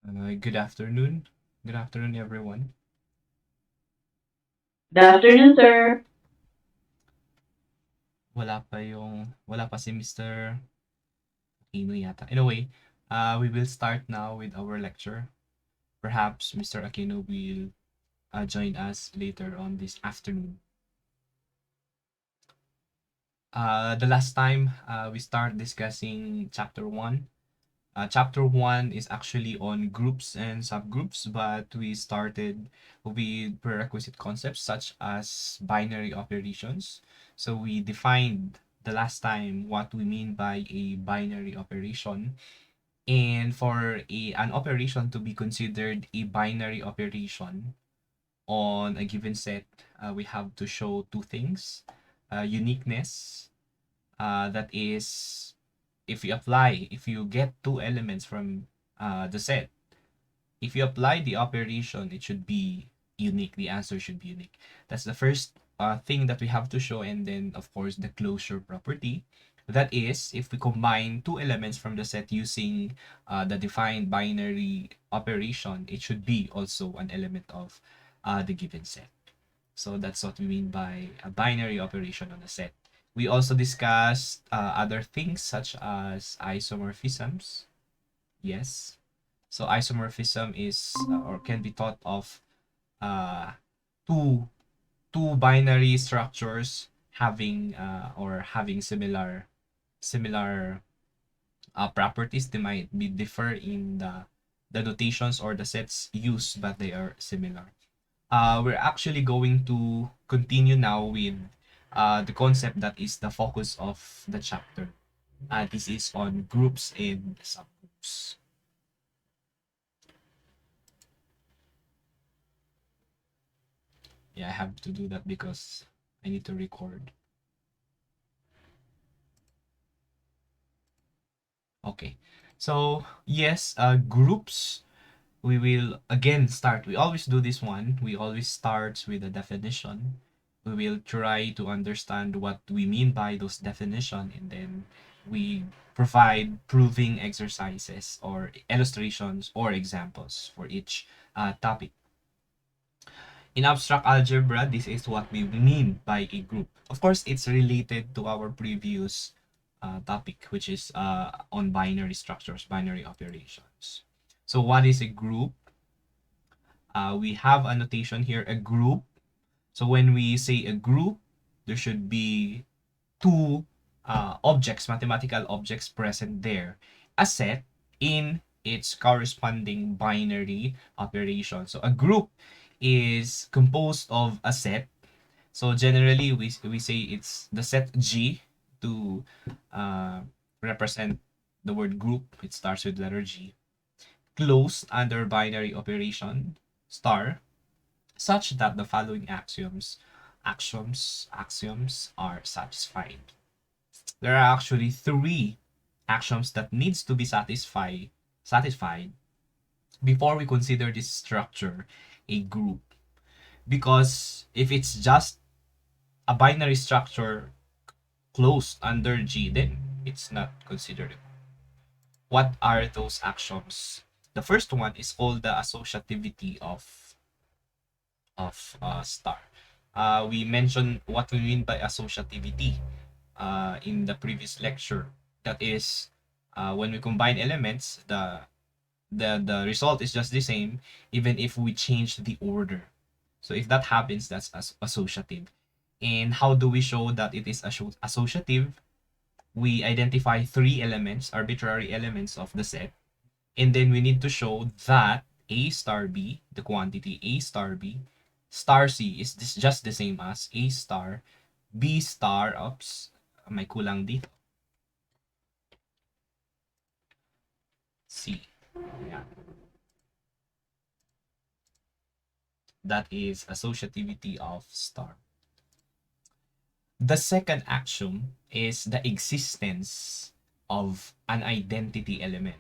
Good afternoon. Good afternoon, everyone. Good afternoon, sir. Wala pa si Mr. Aquino yata. Anyway, we will start now with our lecture. Perhaps Mr. Aquino will join us later on this afternoon. The last time we start discussing chapter 1. Chapter 1 is actually on groups and subgroups, but we started with prerequisite concepts such as binary operations. So we defined the last time what we mean by a binary operation. And for an operation to be considered a binary operation on a given set, we have to show two things. Uniqueness, that is, if you get two elements from the set, if you apply the operation, it should be unique. The answer should be unique. That's the first thing that we have to show. And then, of course, the closure property. That is, if we combine two elements from the set using the defined binary operation, it should be also an element of the given set. So that's what we mean by a binary operation on a set. We also discussed other things such as isomorphisms. Yes. So isomorphism is or can be thought of uh, two two binary structures having or having similar properties. They might be differ in the notations or the sets used, but they are similar. We're actually going to continue now with the concept that is the focus of the chapter. This is on groups and subgroups. Yeah, I have to do that because I need to record. Okay. So, yes, groups, we will again start. We always do this one. We always start with a definition. We will try to understand what we mean by those definition, and then we provide proving exercises or illustrations or examples for each topic. In abstract algebra, this is what we mean by a group. Of course, it's related to our previous topic, which is on binary structures, binary operations. So what is a group? We have a notation here, a group. So when we say a group, there should be two objects, mathematical objects present there. A set in its corresponding binary operation. So a group is composed of a set. So generally, we say it's the set G to uh, represent the word group. It starts with letter G. Closed under binary operation star, such that the following axioms are satisfied. There are actually three axioms that needs to be satisfied before we consider this structure a group. Because if it's just a binary structure closed under G, then it's not considered. What are those axioms? The first one is called the associativity of star. We mentioned what we mean by associativity in the previous lecture. That is, when we combine elements, the result is just the same, even if we change the order. So if that happens, that's associative. And how do we show that it is associative? We identify three elements, arbitrary elements of the set, and then we need to show that A star B, the quantity A star B, star C is just the same as A star B star, oops, may kulang dito, C. Yeah. That is associativity of star. The second axiom is the existence of an identity element.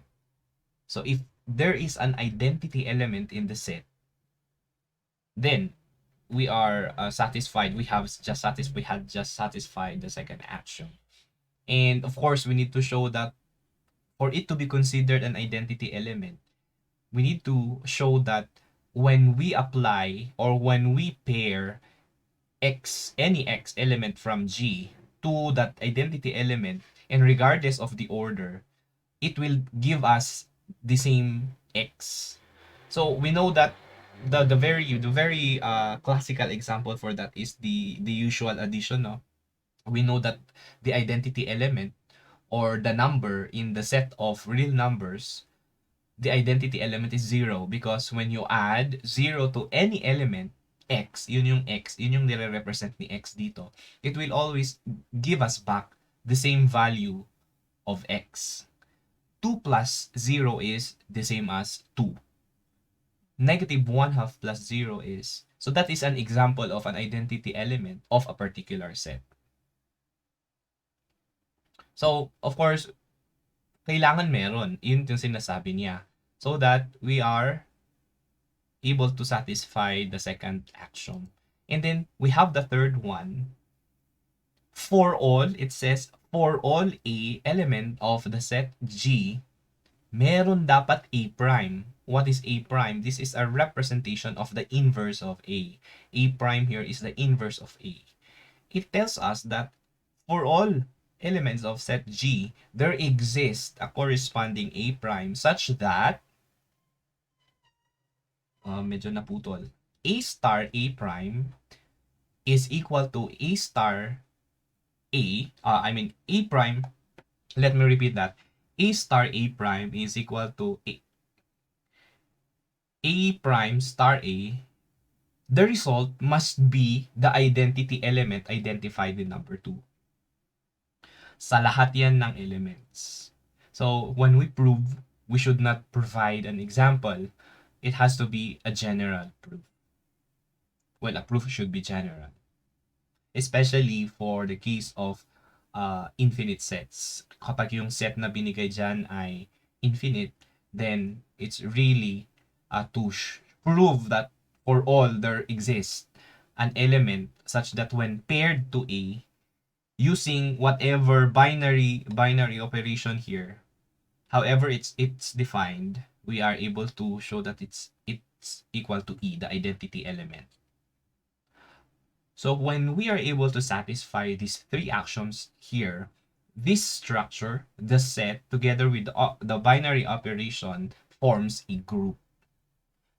So if there is an identity element in the set, then we are satisfied. We have just satisfied the second axiom. And of course, we need to show that for it to be considered an identity element, we need to show that when we apply or when we pair any x element from G to that identity element, and regardless of the order, it will give us the same x. So we know that the very classical example for that is the usual addition. No, we know that the identity element or the number in the set of real numbers, the identity element is 0 because when you add 0 to any element, x, yun yung nire-represent ni x dito, it will always give us back the same value of x. 2 plus 0 is the same as 2. Negative 1 half plus 0 is, so that is an example of an identity element of a particular set. So, of course, kailangan meron. Yun yung sinasabi niya. So that we are able to satisfy the second action. And then we have the third one. For all, it says, for all A element of the set G, meron dapat A prime. What is A prime? This is a representation of the inverse of A. A prime here is the inverse of A. It tells us that for all elements of set G, there exists a corresponding A prime such that medyo naputol. A star A prime is equal to A star A prime, let me repeat that. A star A prime is equal to A prime star A. The result must be the identity element identified in number 2. Sa lahat yan ng elements. So, when we prove, we should not provide an example. It has to be a general proof. Well, a proof should be general. Especially for the case of infinite sets. Kapag yung set na binigay dyan ay infinite, then it's really to prove that for all there exists an element such that when paired to A, using whatever binary operation here, however it's defined, we are able to show that it's equal to E, the identity element. So when we are able to satisfy these three axioms here, this structure, the set, together with the binary operation, forms a group.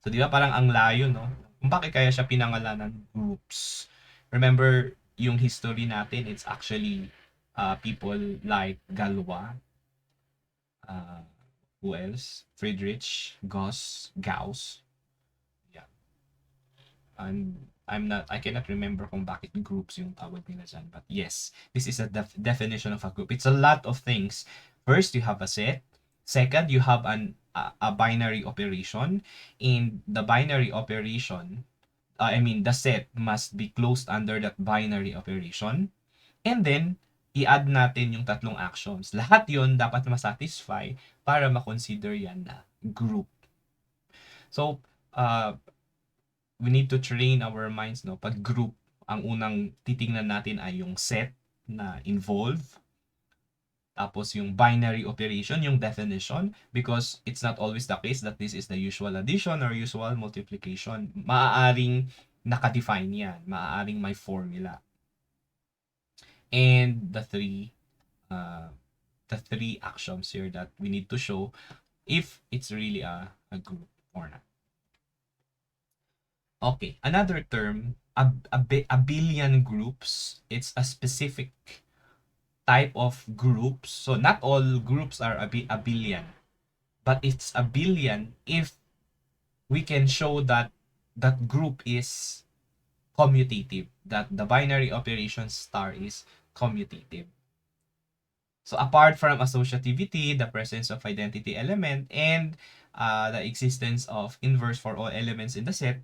So di ba parang ang layo, no? Kung bakit kaya siya pinangalanan groups? Remember, yung history natin, it's actually people like Galois, who else? Friedrich, Gauss. Yeah. And I cannot remember kung bakit groups yung tawag nila dyan. But yes, this is a definition of a group. It's a lot of things. First, you have a set. Second, you have a binary operation. In the binary operation, the set must be closed under that binary operation. And then, i-add natin yung tatlong actions. Lahat yon dapat ma-satisfy para ma-consider yan na group. So, we need to train our minds, no? Pag group, ang unang titingnan natin ay yung set na involve. Tapos yung binary operation, yung definition, because it's not always the case that this is the usual addition or usual multiplication. Maaaring nakadefine yan. Maaaring may formula. And the three axioms here that we need to show if it's really a group or not. Okay, another term, abelian groups. It's a specific type of groups. So not all groups are abelian, but it's abelian if we can show that that group is commutative, that the binary operation star is commutative. So apart from associativity, the presence of identity element, and the existence of inverse for all elements in the set,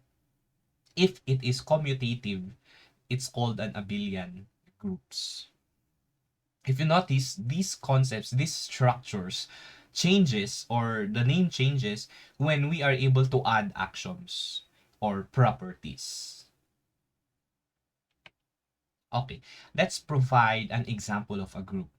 if it is commutative, it's called an abelian groups. If you notice, these concepts, these structures changes, or the name changes when we are able to add axioms or properties. Okay, let's provide an example of a group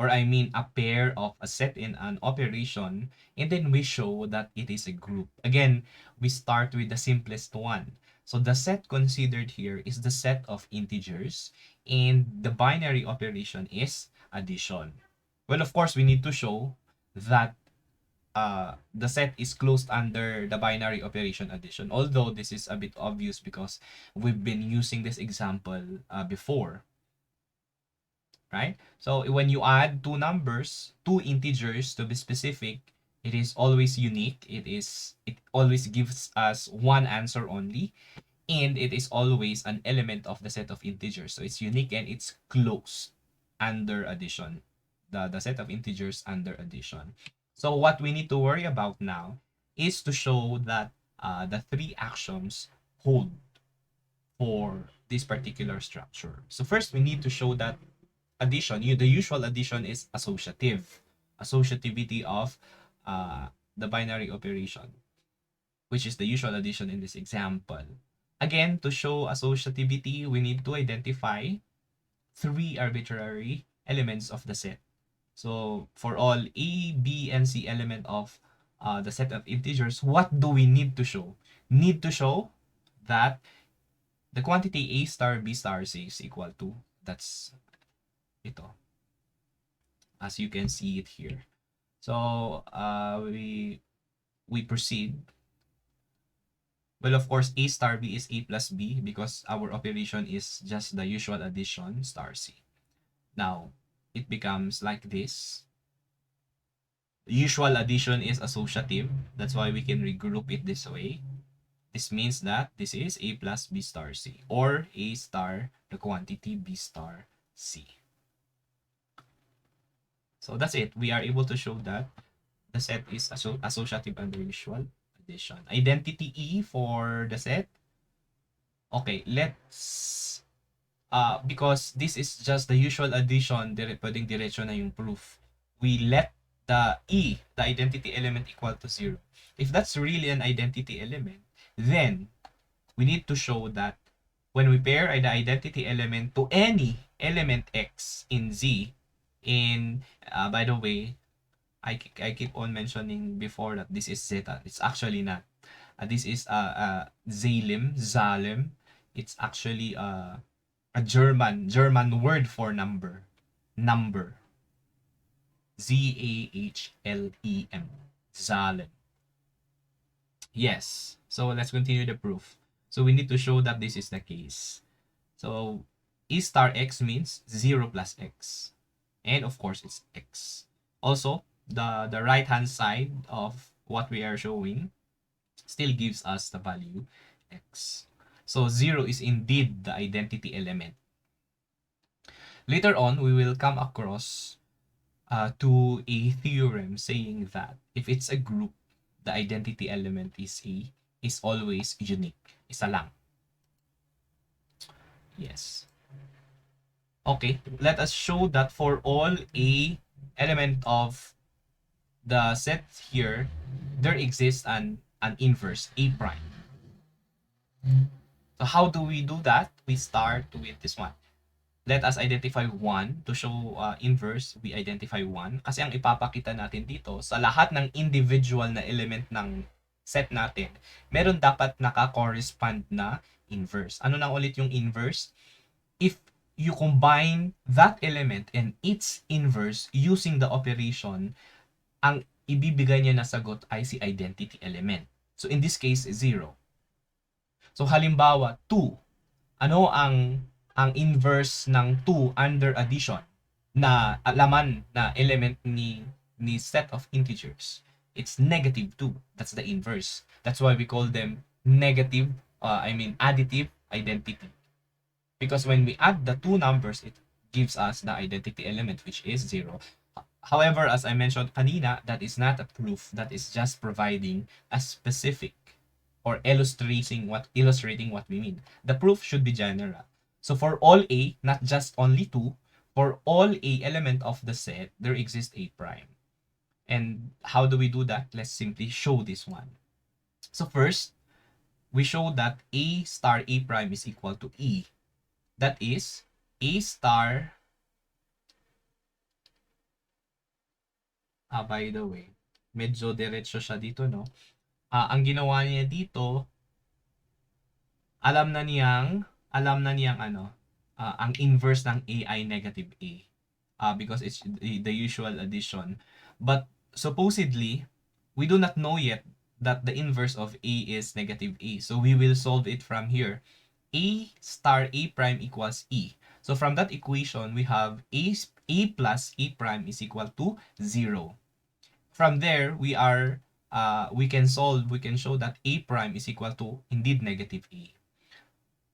or I mean a pair of a set in an operation, and then we show that it is a group. Again, we start with the simplest one. So the set considered here is the set of integers, and the binary operation is addition. Well, of course, we need to show that the set is closed under the binary operation addition. Although this is a bit obvious because we've been using this example before, right? So when you add two numbers, two integers to be specific, it is always unique. It always gives us one answer only, and it is always an element of the set of integers. So it's unique and it's closed under addition. The set of integers under addition. So what we need to worry about now is to show that the three axioms hold for this particular structure. So first we need to show that addition, the usual addition is associative. Associativity of the binary operation, which is the usual addition in this example. Again, to show associativity, we need to identify three arbitrary elements of the set. So for all A, B, and C element of the set of integers, what do we need to show? Need to show that the quantity A star B star C is equal to, that's ito, as you can see it here. So we proceed. Well, of course, A star B is A plus B because our operation is just the usual addition star C. Now, it becomes like this. Usual addition is associative. That's why we can regroup it this way. This means that this is A plus B star C, or A star the quantity B star C. So that's it. We are able to show that the set is associative under usual addition. Identity E for the set. Okay, let's because this is just the usual addition, pwedeng diretso na yung proof. We let the E, the identity element, equal to 0. If that's really an identity element, then we need to show that when we pair the identity element to any element X in Z, by the way, I keep on mentioning before that this is zeta. It's actually not. This is Zalem. It's actually a German word for number. Number. Zahlem. Zalem. Yes. So let's continue the proof. So we need to show that this is the case. So E star X means 0 plus X. And of course, it's X. Also, the right hand side of what we are showing still gives us the value X. So 0 is indeed the identity element. Later on, we will come across to a theorem saying that if it's a group, the identity element is always unique. Isa lang. Yes. Okay, let us show that for all A element of the set here, there exists an inverse, A prime. So how do we do that? We start with this one. Let us identify 1. To show inverse, we identify 1. Kasi ang ipapakita natin dito, sa lahat ng individual na element ng set natin, meron dapat naka-correspond na inverse. Ano nang ulit yung inverse? If you combine that element and its inverse using the operation, ang ibibigay niya na sagot ay si identity element. So in this case, 0. So halimbawa, 2. Ano ang inverse ng 2 under addition na laman na element ni set of integers? It's negative 2. That's the inverse. That's why we call them negative, additive identity. Because when we add the two numbers, it gives us the identity element, which is 0. However, as I mentioned kanina, that is not a proof. That is just providing a specific or illustrating what we mean. The proof should be general. So for all A, not just only 2, for all A element of the set, there exists A prime. And how do we do that? Let's simply show this one. So first, we show that A star A prime is equal to E. That is, A star By the way, medyo diretso siya dito, no? Ang ginawa niya dito, alam na niyang ano, ang inverse ng A ay negative A. Because it's the usual addition. But supposedly, we do not know yet that the inverse of A is negative A. So we will solve it from here. A star A prime equals E. So from that equation, we have A plus A prime is equal to 0. From there, we can show that A prime is equal to indeed negative A.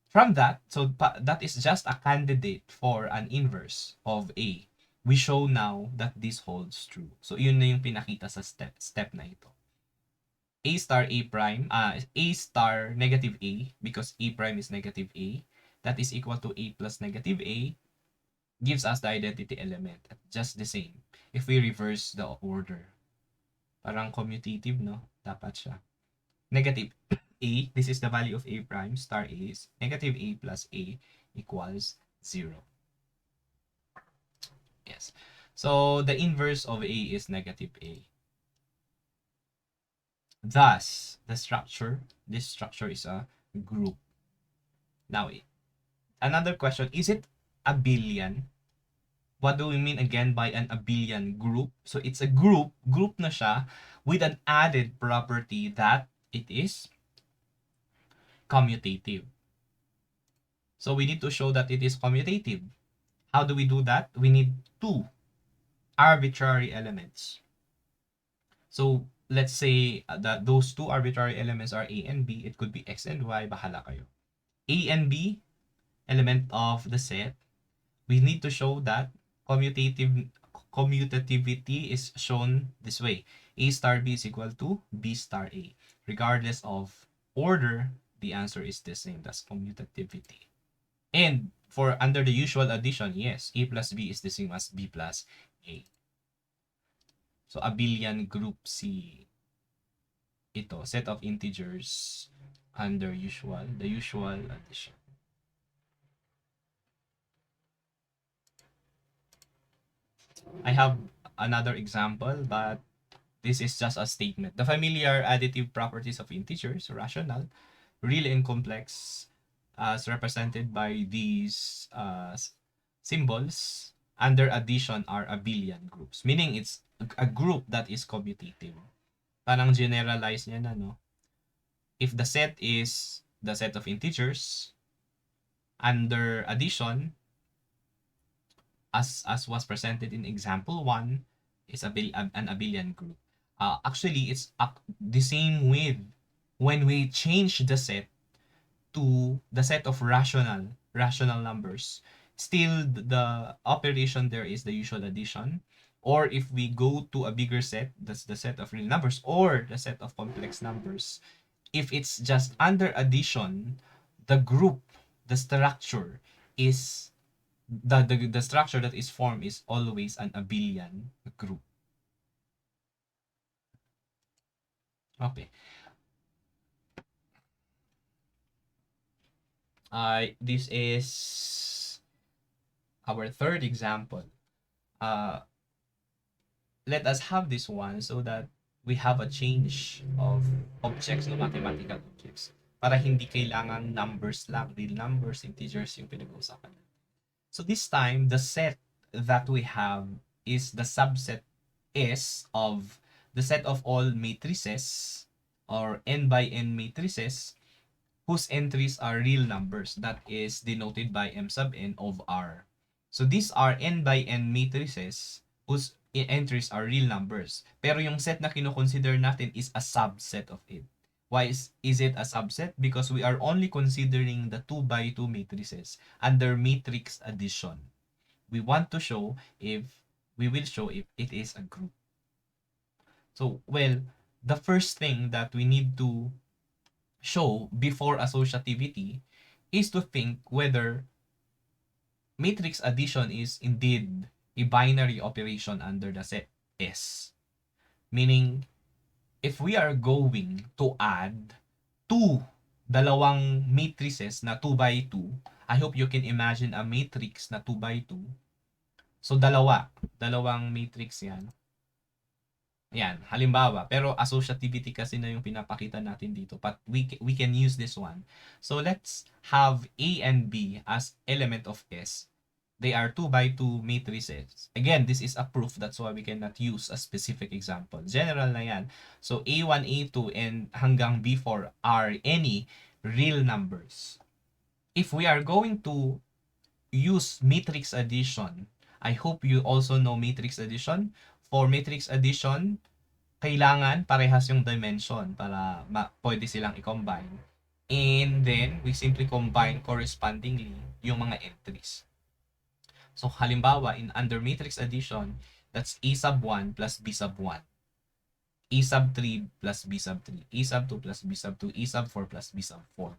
From that, so that is just a candidate for an inverse of A. We show now that this holds true. So yun na yung pinakita sa step na ito. A star A prime, A star negative A, because A prime is negative A, that is equal to A plus negative A, gives us the identity element. Just the same. If we reverse the order. Parang commutative, no? Dapat siya. Negative A, this is the value of A prime, star A is negative A plus A equals 0. Yes. So, the inverse of A is negative A. Thus, this structure is a group. Now, another question, is it abelian? What do we mean again by an abelian group? So, it's a group na siya with an added property that it is commutative. So, we need to show that it is commutative. How do we do that? We need two arbitrary elements. So, let's say that those two arbitrary elements are A and B. It could be X and Y. Bahala kayo. A and B, element of the set. We need to show that commutativity is shown this way. A star B is equal to B star A. Regardless of order, the answer is the same. That's commutativity. And for under the usual addition, yes, A plus B is the same as B plus A. So, abelian group C. Ito, set of integers under the usual addition. I have another example, but this is just a statement. The familiar additive properties of integers, rational, real and complex, as represented by these symbols, under addition are abelian groups. Meaning it's a group that is commutative. Parang generalize niya na, no? If the set is the set of integers, under addition, as was presented in example 1, is an abelian group. Actually, it's the same with when we change the set to the set of rational numbers. Still, the operation there is the usual addition. Or if we go to a bigger set, that's the set of real numbers or the set of complex numbers. If it's just under addition, the group, the structure is the structure that is formed is always an abelian group. Okay. This is our third example. Let us have this one so that we have a change of objects, no, mathematical objects. Para hindi kailangan numbers lang, real numbers, integers yung pinag-uusapan. So this time, the set that we have is the subset S of the set of all matrices or n by n matrices whose entries are real numbers. That is denoted by m sub n of R. So these are n by n matrices whose entries are real numbers. Pero yung set na kino-consider natin is a subset of it. Why is it a subset? Because we are only considering the 2 by 2 matrices under matrix addition. We want to show if it is a group. So, well, the first thing that we need to show before associativity is to think whether matrix addition is indeed a binary operation under the set S. Meaning, if we are going to add dalawang matrices na 2 by 2, I hope you can imagine a matrix na 2 by 2. So, dalawang matrix yan. Yan, halimbawa. Pero associativity kasi na yung pinapakita natin dito. But we can use this one. So let's have A and B as element of S. They are 2 by 2 matrices. Again, this is a proof. That's why we cannot use a specific example. General na yan. So A1, A2, and hanggang B4 are any real numbers. If we are going to use matrix addition, I hope you also know matrix addition. For matrix addition, kailangan parehas yung dimension para pwede silang i-combine. And then, we simply combine correspondingly yung mga entries. So, halimbawa, under matrix addition, that's A sub 1 plus B sub 1. A sub 3 plus B sub 3. A sub 2 plus B sub 2. A sub 4 plus B sub 4.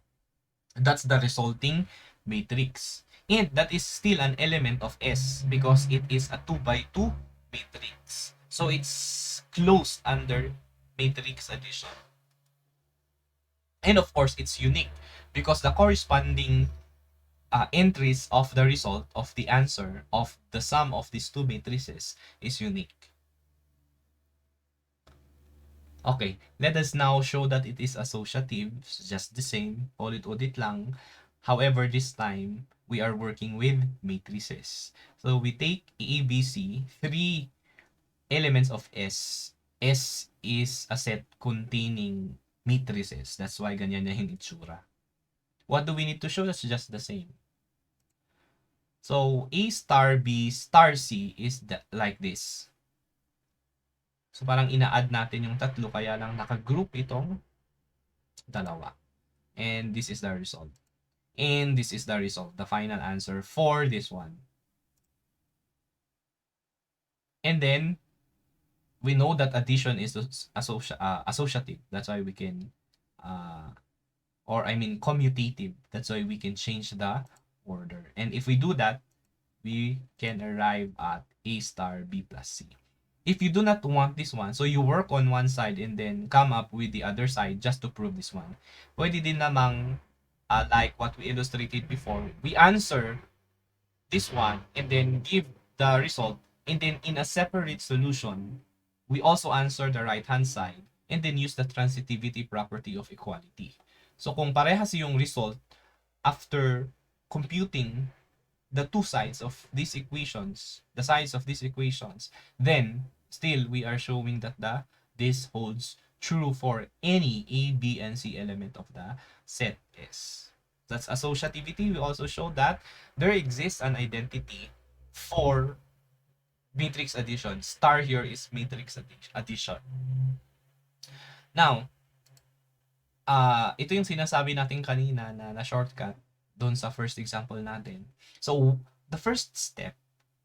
That's the resulting matrix. And that is still an element of S because it is a 2 by 2 matrix. So it's closed under matrix addition. And of course, it's unique because the corresponding entries of the result of the answer of the sum of these two matrices is unique. Okay, let us now show that it is associative, just the same, ulit-ulit lang. However, this time, we are working with matrices. So, we take A, B, C, three elements of S. S is a set containing matrices. That's why ganyan na yung itsura. What do we need to show? That's just the same. So, A star B star C is like this. So, parang ina-add natin yung tatlo, kaya lang naka-group itong dalawa. And this is the result. And this is the result, the final answer for this one. And then, we know that addition is associative. That's why we can, commutative. That's why we can change the order. And if we do that, we can arrive at A star B plus C. If you do not want this one, so you work on one side and then come up with the other side just to prove this one. Pwede din namang, like what we illustrated before, we answer this one and then give the result, and then in a separate solution, we also answer the right-hand side and then use the transitivity property of equality. So kung parehas yung result after computing the two sides of these equations, the sides of these equations, then still we are showing that this holds true for any A, B, and C element of the set S. That's associativity. We also show that there exists an identity for matrix addition. Star here is matrix addition. Now, ito yung sinasabi natin kanina na shortcut doon sa first example natin. So, the first step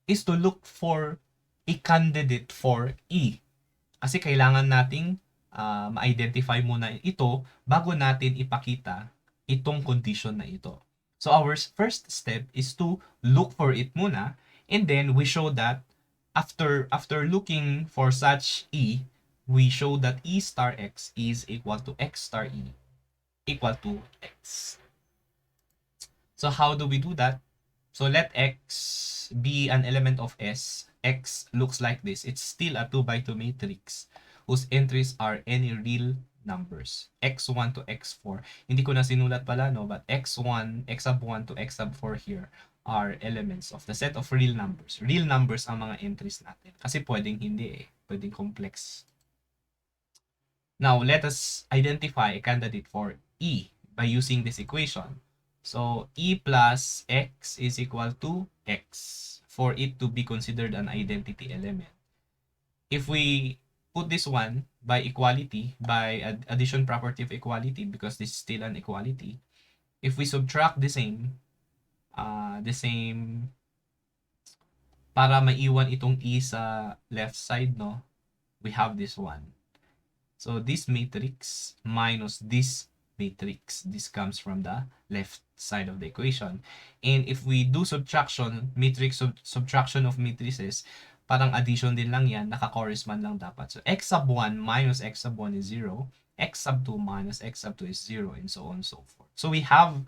is to look for a candidate for E. Kasi kailangan nating ma-identify muna ito bago natin ipakita itong condition na ito. So, our first step is to look for it muna, and then we show that after looking for such E, we show that E star X is equal to X star E equal to X. So how do we do that? So let X be an element of S. X looks like this. It's still a 2 by 2 matrix whose entries are any real numbers. X1 to X4. Hindi ko na sinulat pala, no? But X1, X sub 1 to X sub 4 here are elements of the set of real numbers. Real numbers ang mga entries natin. Kasi pwedeng hindi eh. Pwedeng complex. Now, let us identify a candidate for E by using this equation. So, E plus X is equal to X for it to be considered an identity element. If we put this one by equality, by addition property of equality, because this is still an equality, if we subtract the same, para maiwan itong E sa left side, no, we have this one. So this matrix minus this matrix, this comes from the left side of the equation. And if we do subtraction, matrix subtraction of matrices, parang addition din lang yan, naka-correspond lang dapat. So x sub 1 minus x sub 1 is 0, x sub 2 minus x sub 2 is 0, and so on and so forth. So we have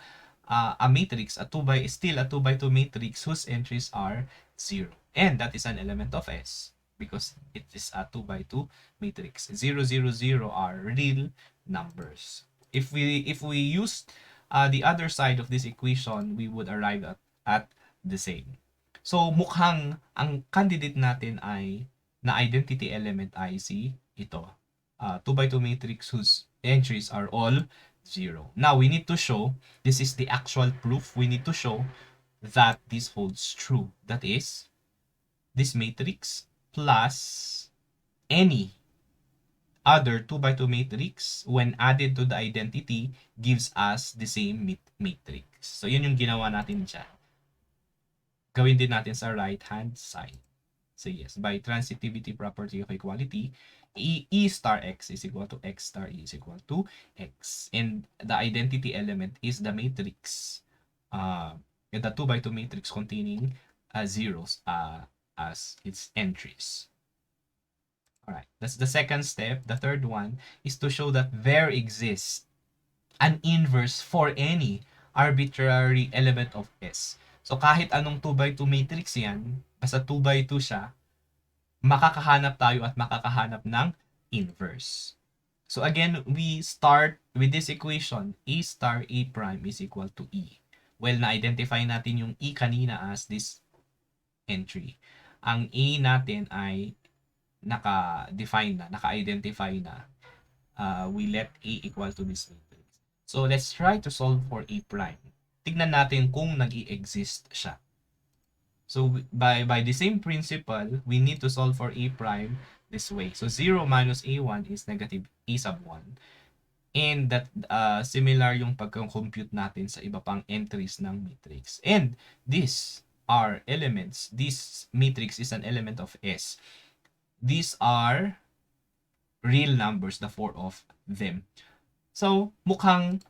a matrix, still a 2 by 2 matrix whose entries are 0. And that is an element of S. because it is a 2 by 2 matrix. 0, 0, 0 are real numbers. If we use the other side of this equation, we would arrive at the same. So mukhang ang candidate natin ay na identity element ay si ito. 2 by 2 matrix whose entries are all 0. Now we need to show, this is the actual proof, we need to show that this holds true. That is, this matrix plus any other 2 by 2 matrix when added to the identity gives us the same matrix. So yun yung ginawa natin dyan. Gawin din natin sa right hand side. So yes, by transitivity property of equality, E star x is equal to X star E is equal to X. And the identity element is the matrix, the 2 by 2 matrix containing zeros as its entries. Alright, that's the second step. The third one is to show that there exists an inverse for any arbitrary element of S. So kahit anong 2 by 2 matrix yan, basta 2 by 2 siya, makakahanap tayo at makakahanap ng inverse. So again, we start with this equation, A star A prime is equal to E. Well, na-identify natin yung E kanina as this entry. Ang A natin ay naka-define na, naka-identify na. We let A equal to this matrix. So let's try to solve for A prime. Tignan natin kung nag-i-exist siya. So by the same principle, we need to solve for A prime this way. So 0 minus A1 is negative A sub 1. And that similar yung pagka-compute natin sa iba pang entries ng matrix. And these are elements. This matrix is an element of S. These are real numbers, the four of them. So mukhang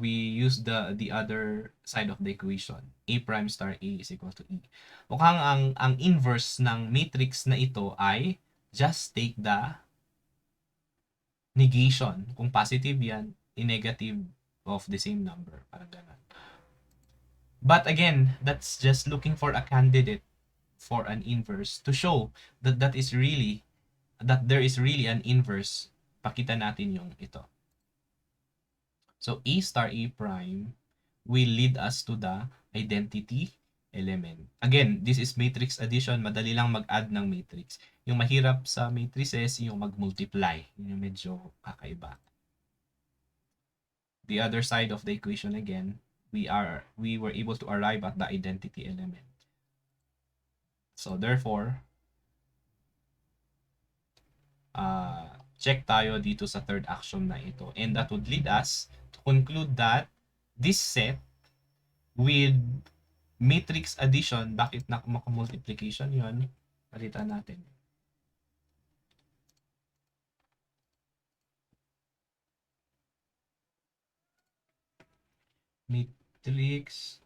we use the other side of the equation. A prime star A is equal to E. Mukhang ang inverse ng matrix na ito ay just take the negation. Kung positive yan, i-negative of the same number. Parang ganun. But again, that's just looking for a candidate for an inverse to show that there is really an inverse. Pakita natin yung ito. So A star A prime will lead us to the identity element. Again, this is matrix addition. Madali lang mag-add ng matrix. Yung mahirap sa matrices, yung mag-multiply. Yung medyo kakaiba. The other side of the equation again, we were able to arrive at the identity element. So therefore, check tayo dito sa third axiom na ito. And that would lead us to conclude that this set with matrix addition, bakit multiplication yun? Palitan natin. Matrix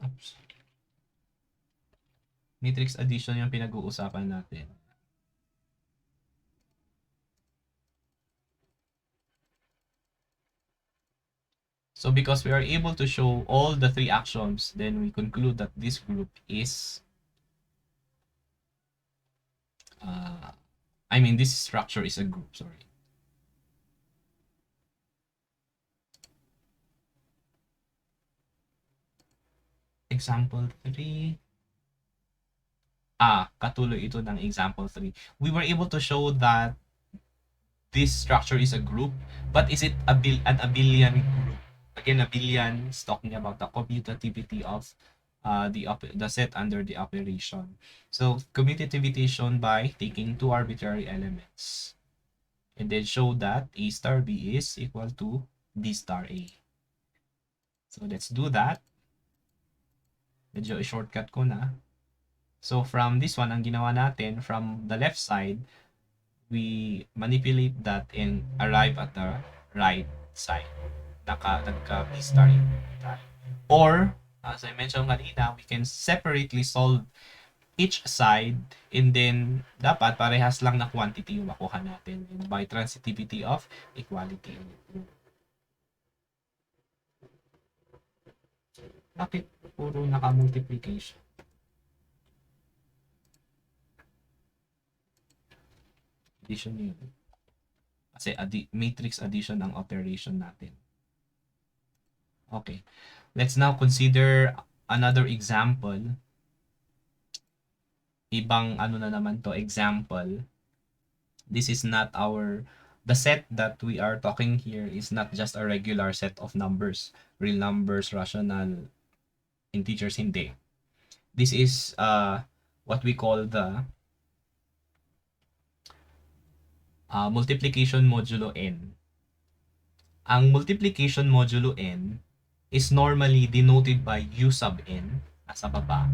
addition yung pinag-uusapan natin. So because we are able to show all the three axioms, then we conclude that this group is this structure is a group, sorry. Example 3. Katuloy ito ng example 3. We were able to show that this structure is a group, but is it an abelian group? Again, abelian is talking about the commutativity of the set under the operation. So commutativity is shown by taking two arbitrary elements and then show that A star B is equal to B star A. So let's do that. Medyo i-shortcut ko na. So from this one, ang ginawa natin, from the left side, we manipulate that and arrive at the right side. Nagka B star A. Or, as I mentioned kanina, we can separately solve each side and then dapat parehas lang na quantity yung makuha natin by transitivity of equality. Bakit puro naka-multiplication? Addition yun. Kasi matrix addition ang operation natin. Okay. Let's now consider another example. Ibang ano na naman to, example. This is not the set that we are talking here is not just a regular set of numbers. Real numbers, rational, integers, hindi. This is what we call the multiplication modulo n. Ang multiplication modulo n is normally denoted by u sub n, nasa baba.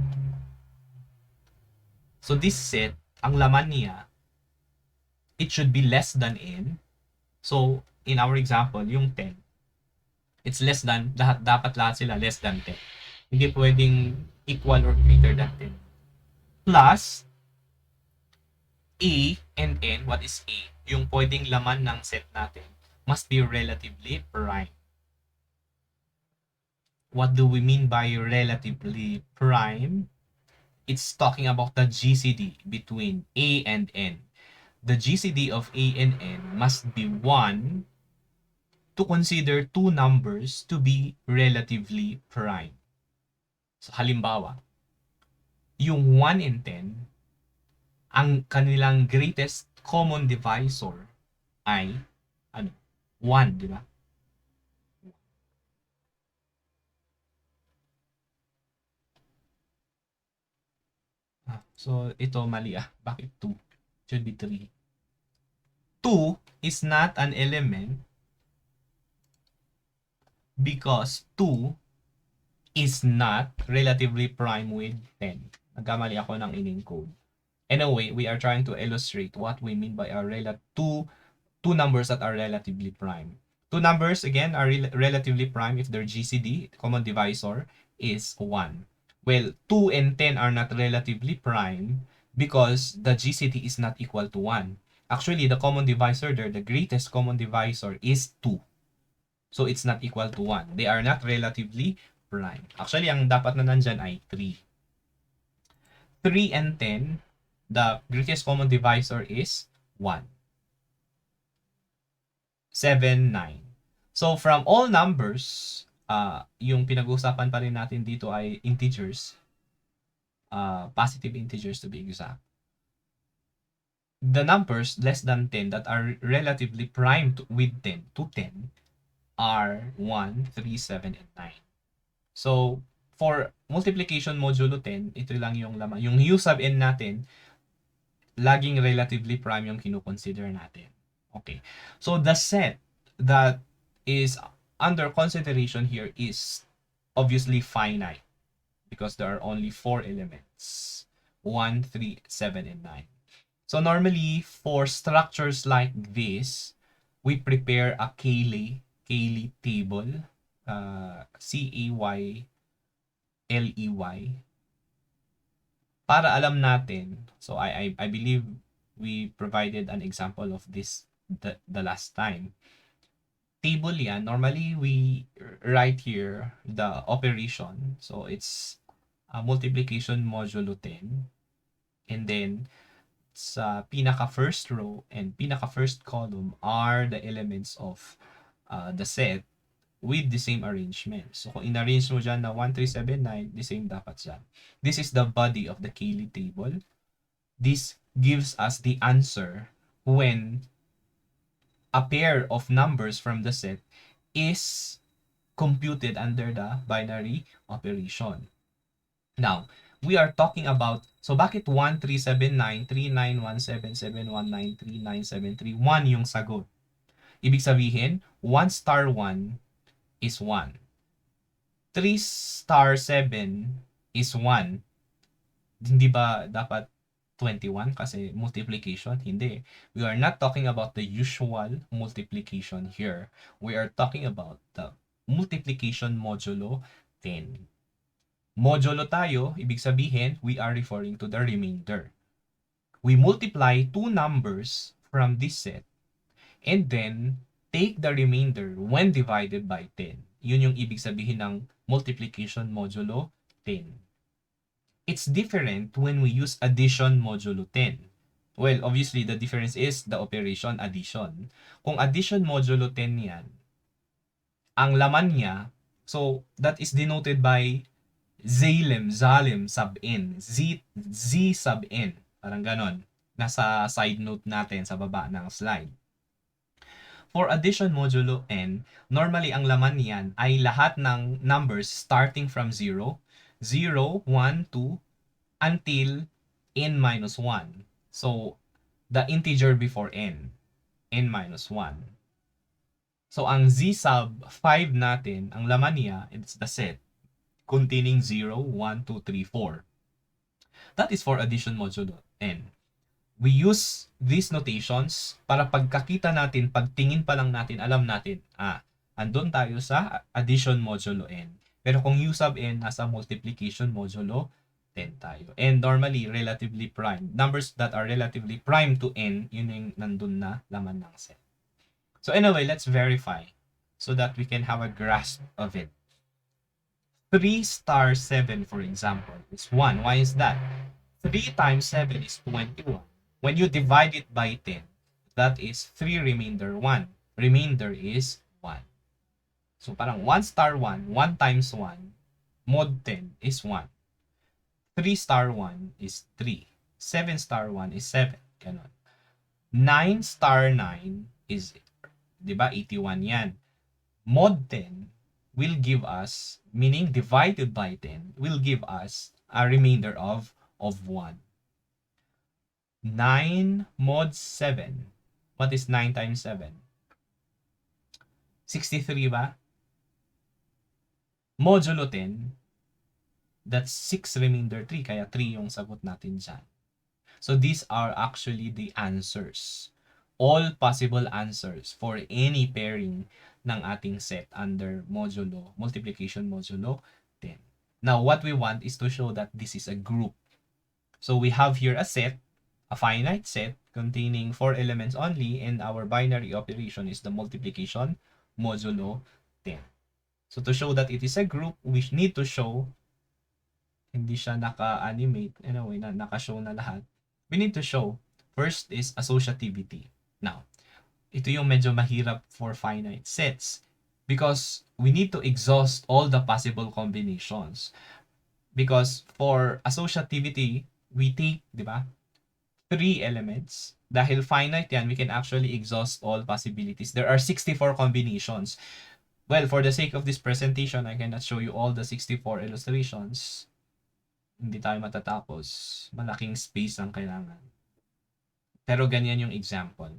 So this set, ang laman niya, it should be less than n. So in our example, yung 10, it's less than, dapat lahat sila less than 10. Hindi pwedeng equal or greater than 10. Plus, A and N, what is A? Yung pwedeng laman ng set natin must be relatively prime. What do we mean by relatively prime? It's talking about the GCD between A and N. The GCD of A and N must be 1 to consider two numbers to be relatively prime. So halimbawa, yung 1 and 10, ang kanilang greatest common divisor ay 1, di ba? So ito mali Bakit 2? Should be 3. 2 is not an element because 2 is not relatively prime with 10. Nagkamali ako ng in-encode. Anyway, we are trying to illustrate what we mean by two numbers that are relatively prime. Two numbers, again, are relatively prime if their GCD, common divisor, is 1. Well, 2 and 10 are not relatively prime because the GCD is not equal to 1. Actually, the common divisor there, the greatest common divisor, is 2. So, it's not equal to 1. They are not relatively prime. Actually, ang dapat na nandyan ay 3. 3 and 10, the greatest common divisor is 1. 7, 9. So, from all numbers, yung pinag-uusapan pa rin natin dito ay integers. Positive integers to be exact. The numbers less than 10 that are relatively prime with 10 to 10 are 1, 3, 7, and 9. So, for multiplication modulo 10, ito lang yung laman. Yung u sub n natin, laging relatively prime yung kinukonsider natin. Okay. So, the set that is under consideration here is obviously finite because there are only 4 elements. 1, 3, 7, and 9. So, normally, for structures like this, we prepare a Cayley table. Cayley. Para alam natin, so I believe we provided an example of this the last time. Table yan, normally we write here the operation. So it's multiplication modulo 10. And then sa pinaka first row and pinaka first column are the elements of the set with the same arrangement. So kung in-arrange mo dyan na 1, 3, 7, 9, the same dapat dyan. This is the body of the Cayley table. This gives us the answer when a pair of numbers from the set is computed under the binary operation. Now, we are talking about, so bakit 1, 3, 7, 9, 3, 9, 1, 7, 7, 1, 9, 3, 9, 7, 3, 1 yung sagot. Ibig sabihin, 1 star 1 is 1. 3 star 7 is 1. Hindi ba dapat 21 kasi multiplication? Hindi. We are not talking about the usual multiplication here. We are talking about the multiplication modulo 10. Modulo tayo, ibig sabihin, we are referring to the remainder. We multiply two numbers from this set and then take the remainder when divided by 10. Yun yung ibig sabihin ng multiplication modulo 10. It's different when we use addition modulo 10. Well, obviously, the difference is the operation addition. Kung addition modulo 10 yan, ang laman niya, so that is denoted by Zalim sub n. Z sub n. Parang ganon. Nasa side note natin sa baba ng slide. For addition modulo n, normally ang laman niyan ay lahat ng numbers starting from 0, 0, 1, 2, until n minus 1. So, the integer before n minus 1. So, ang z sub 5 natin, ang laman niya, it's the set containing 0, 1, 2, 3, 4. That is for addition modulo n. We use these notations para pagkakita natin, pagtingin pa lang natin, alam natin, andun tayo sa addition modulo n. Pero kung u sub n, nasa multiplication modulo 10 tayo. And normally, relatively prime. Numbers that are relatively prime to n, yun yung nandun na laman ng set. So anyway, let's verify so that we can have a grasp of it. 3 star 7, for example, is 1. Why is that? 3 times 7 is 21. When you divide it by 10, that is 3 remainder 1. Remainder is 1. So parang 1 star 1, 1 times 1, mod 10 is 1. 3 star 1 is 3. 7 star 1 is 7. Ganon. 9 star 9 is, di ba, 81 yan. Mod 10 will give us, meaning divided by 10, will give us a remainder of 1. 9 mod 7. What is 9 times 7? 63 ba? Modulo 10, that's 6 remainder 3, kaya 3 yung sagot natin dyan. So these are actually the answers. All possible answers for any pairing ng ating set under modulo, multiplication modulo 10. Now, what we want is to show that this is a group. So we have here a set, a finite set containing 4 elements only, and our binary operation is the multiplication modulo 10. So to show that it is a group, we need to show, hindi siya naka-animate, anyway, naka-show na lahat. We need to show, first is associativity. Now, ito yung medyo mahirap for finite sets because we need to exhaust all the possible combinations. Because for associativity, we take, di ba, 3 elements. Dahil finite yan, we can actually exhaust all possibilities. There are 64 combinations. Well, for the sake of this presentation, I cannot show you all the 64 illustrations. Hindi tayo matatapos. Malaking space ang kailangan. Pero ganyan yung example.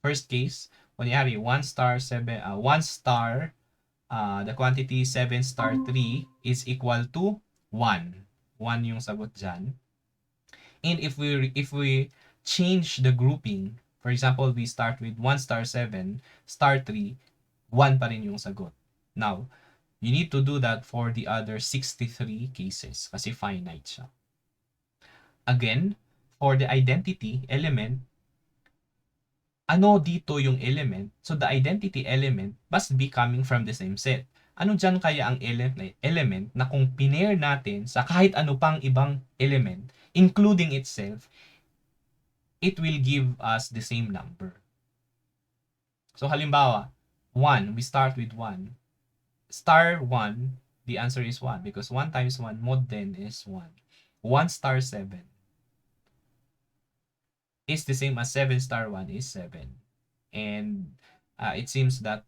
First case, kunyari, 1 star, the quantity 7 star 3 is equal to 1. 1 yung sagot dyan. And if we change the grouping, for example, we start with 1 star 7 star 3, 1 pa rin yung sagot. Now, you need to do that for the other 63 cases kasi finite siya. Again, for the identity element, ano dito yung element? So the identity element must be coming from the same set. Ano dyan kaya ang element na kung pinair natin sa kahit ano pang ibang element, including itself, it will give us the same number. So halimbawa, 1, we start with 1. Star 1, the answer is 1 because 1 times 1 mod 10 is 1. 1 star 7 is the same as 7 star 1 is 7. And it seems that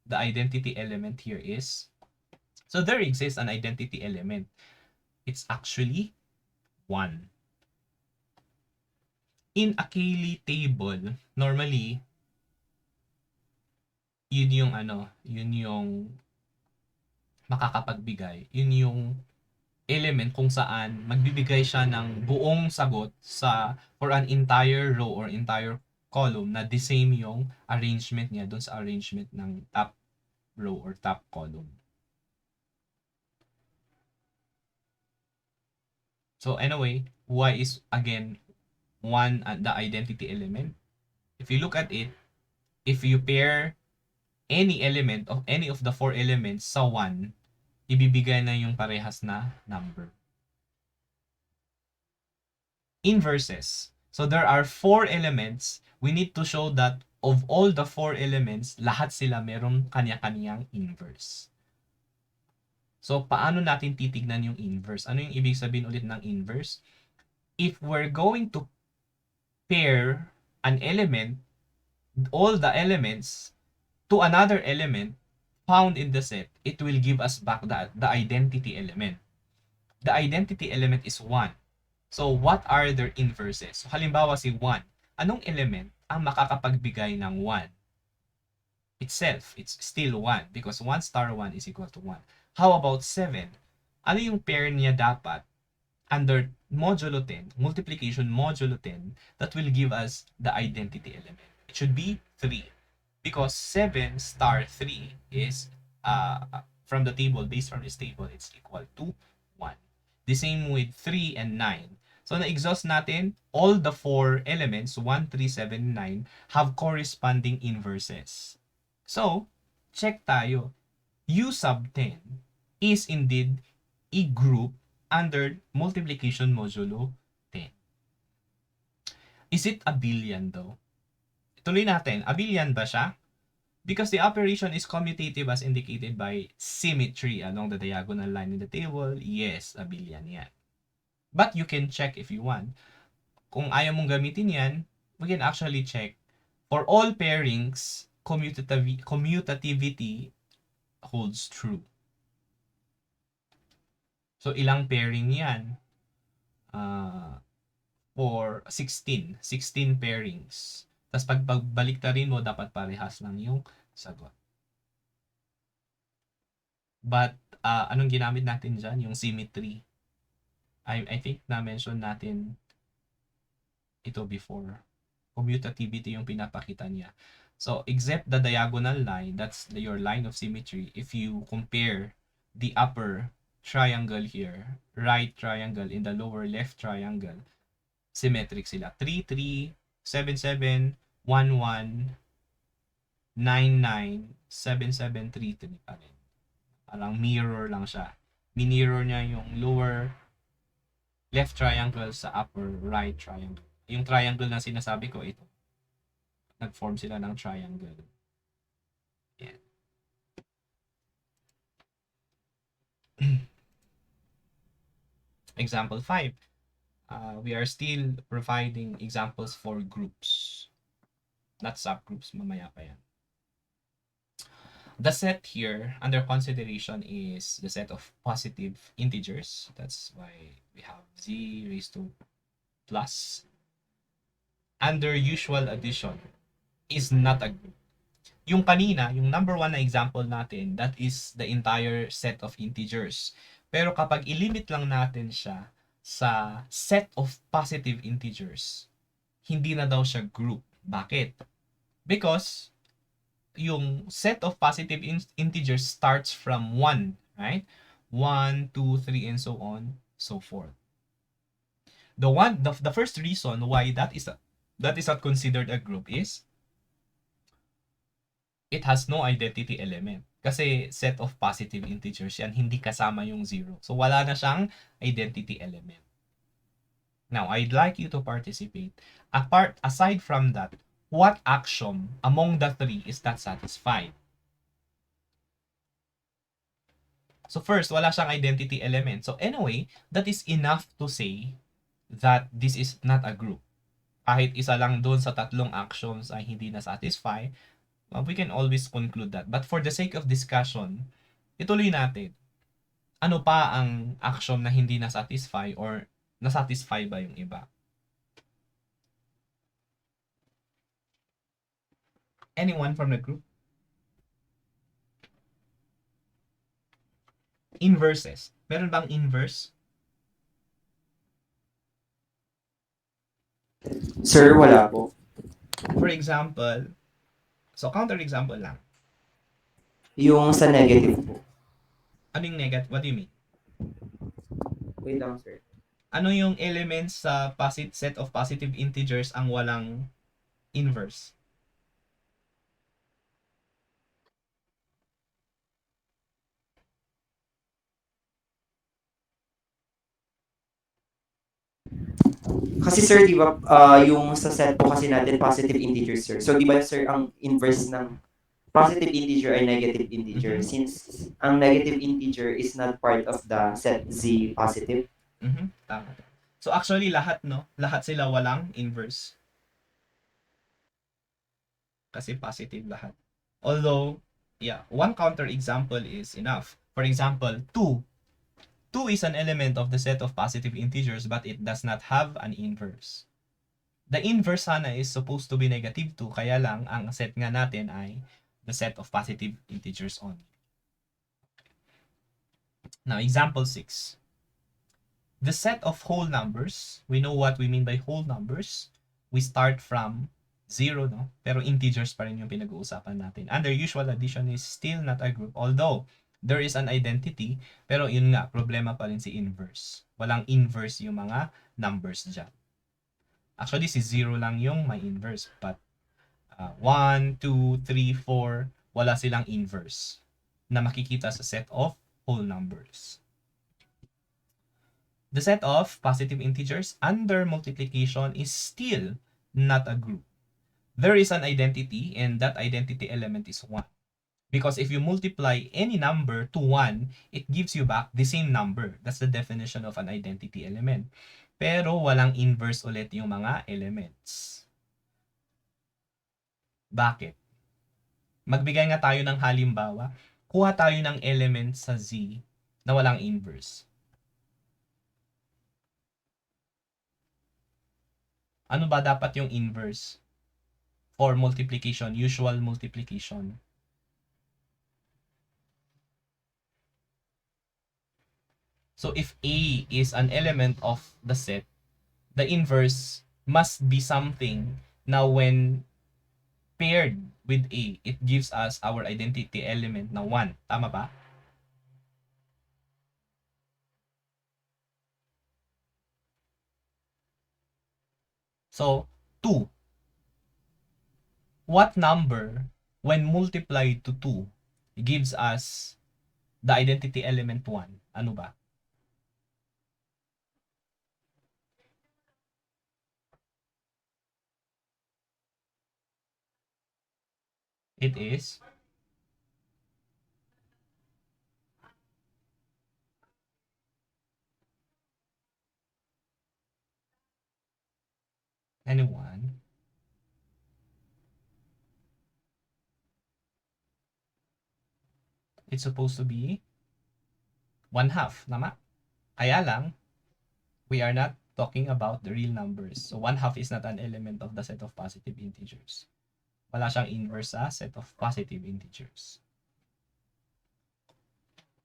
the identity element here is, so there exists an identity element. It's actually 1. In a Cayley table, normally, yun yung makakapagbigay. Yun yung element kung saan magbibigay siya ng buong sagot for an entire row or entire column na the same yung arrangement niya dun sa arrangement ng top row or top column. So anyway, y is again 1 the identity element. If you look at it, if you pair any element of any of the 4 elements sa 1, ibibigay na yung parehas na number. Inverses. So there are 4 elements. We need to show that of all the 4 elements, lahat sila merong kanya-kanyang inverse. So, paano natin titignan yung inverse? Ano yung ibig sabihin ulit ng inverse? If we're going to pair an element, all the elements, to another element found in the set, it will give us back the identity element. The identity element is 1. So, what are their inverses? So, halimbawa si 1. Anong element ang makakapagbigay ng 1? Itself, it's still 1 because 1 star 1 is equal to 1. How about 7? Ano yung pair niya dapat under modulo 10, multiplication modulo 10, that will give us the identity element? It should be 3 because 7 star 3 is from the table, based from this table, it's equal to 1. The same with 3 and 9. So, na-exhaust natin, all the 4 elements, 1, 3, 7, 9, have corresponding inverses. So, check tayo. U sub 10 is indeed a group under multiplication modulo 10. Is it abelian though? Tuloy natin, abelian ba siya? Because the operation is commutative as indicated by symmetry along the diagonal line in the table. Yes, abelian yan. But you can check if you want. Kung ayaw mong gamitin yan, we can actually check. For all pairings, commutativity holds true. So, ilang pairing yan? For 16. 16 pairings. Tapos pag baliktarin mo, dapat parehas lang yung sagot. But, anong ginamit natin dyan? Yung symmetry. I think na-mention natin ito before. Commutativity yung pinapakita niya. So, except the diagonal line, that's your line of symmetry. If you compare the upper triangle here, right triangle in the lower left triangle, symmetric sila. 3, 3, 7, 7, 1, 1, 9, 9, 7, 7, 3, 3 pa rin. Parang mirror lang siya. Minirror niya yung lower left triangle sa upper right triangle. Yung triangle na sinasabi ko, ito. Nag-form sila ng triangle. Yan. Example 5. We are still providing examples for groups. Not subgroups, mamaya pa yan. The set here under consideration is the set of positive integers. That's why we have z raised to plus. Under usual addition is not a group. Yung kanina, yung number 1 na example natin, that is the entire set of integers. Pero kapag ilimit lang natin siya sa set of positive integers, hindi na daw siya group. Bakit? Because yung set of positive integers starts from 1, right? 1, 2, 3, and so on, so forth. The first reason why that is not considered a group is it has no identity element. Kasi set of positive integers yan, hindi kasama yung 0. So, wala na siyang identity element. Now, I'd like you to participate. Aside from that, what axiom among the 3 is not satisfied? So first, wala siyang identity element. So anyway, that is enough to say that this is not a group. Kahit isa lang doon sa tatlong axioms ay hindi na-satisfy, we can always conclude that. But for the sake of discussion, ituloy natin. Ano pa ang axiom na hindi na-satisfy or na-satisfy ba yung iba? Anyone from the group? Inverses. Meron bang inverse? Sir, wala po. For example, so counter example lang. Yung sa negative po. Ano yung negative? What do you mean? Wait lang, sir. Ano yung elements sa set of positive integers ang walang inverse? Kasi sir, di ba, yung sa set po kasi natin, positive integer, sir. So, di ba, sir, ang inverse ng positive integer ay negative integer. Mhm. Since ang negative integer is not part of the set Z positive. Tama. So actually lahat no, lahat sila walang inverse kasi positive lahat. Although, yeah, one counter example is enough. For example, 2. 2 is an element of the set of positive integers but it does not have an inverse. The inverse sana is supposed to be negative 2, kaya lang ang set nga natin ay the set of positive integers only. Now, example 6. The set of whole numbers, we know what we mean by whole numbers. We start from 0, no? Pero integers pa rin yung pinag-uusapan natin. And their usual addition is still not a group. Although, there is an identity, pero yun nga, problema pa rin si inverse. Walang inverse yung mga numbers dyan. Actually, si 0 lang yung may inverse. But 1, 2, 3, 4, wala silang inverse na makikita sa set of whole numbers. The set of positive integers under multiplication is still not a group. There is an identity and that identity element is 1. Because if you multiply any number to 1, it gives you back the same number. That's the definition of an identity element. Pero walang inverse ulit yung mga elements. Bakit? Magbigay nga tayo ng halimbawa. Kuha tayo ng element sa Z na walang inverse. Ano ba dapat yung inverse for multiplication, usual multiplication? So if A is an element of the set, the inverse must be something na when paired with A, it gives us our identity element na 1. Tama ba? So, 2. What number, when multiplied to 2, gives us the identity element 1? Ano ba? It is anyone. It's supposed to be 1/2. Tama? Kaya lang, we are not talking about the real numbers. So 1/2 is not an element of the set of positive integers. Wala siyang inverse sa set of positive integers.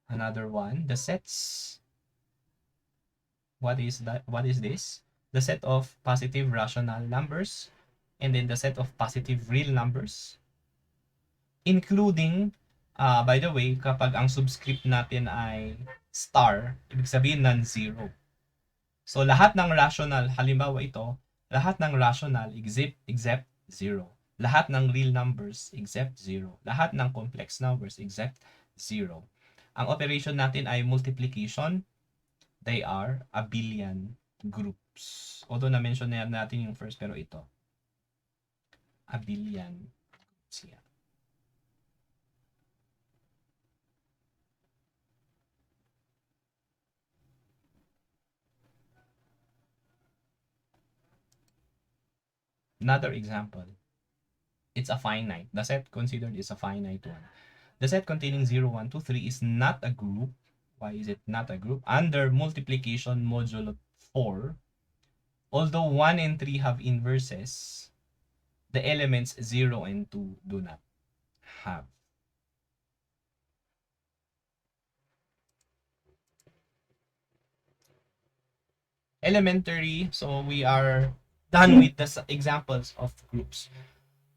Another one, the sets. What is that? What is this? The set of positive rational numbers and then the set of positive real numbers, including by the way, kapag ang subscript natin ay star, ibig sabihin non-zero. So lahat ng rational, halimbawa ito, lahat ng rational except 0. Lahat ng real numbers except 0. Lahat ng complex numbers except 0. Ang operation natin ay multiplication. They are abelian groups. Although na-mention na natin yung first, pero ito. Abelian groups yan. Another example. It's a finite. The set considered is a finite one. The set containing 0, 1, 2, 3 is not a group. Why is it not a group? Under multiplication modulo 4, although 1 and 3 have inverses, the elements 0 and 2 do not have. Elementary, so we are done with the examples of groups.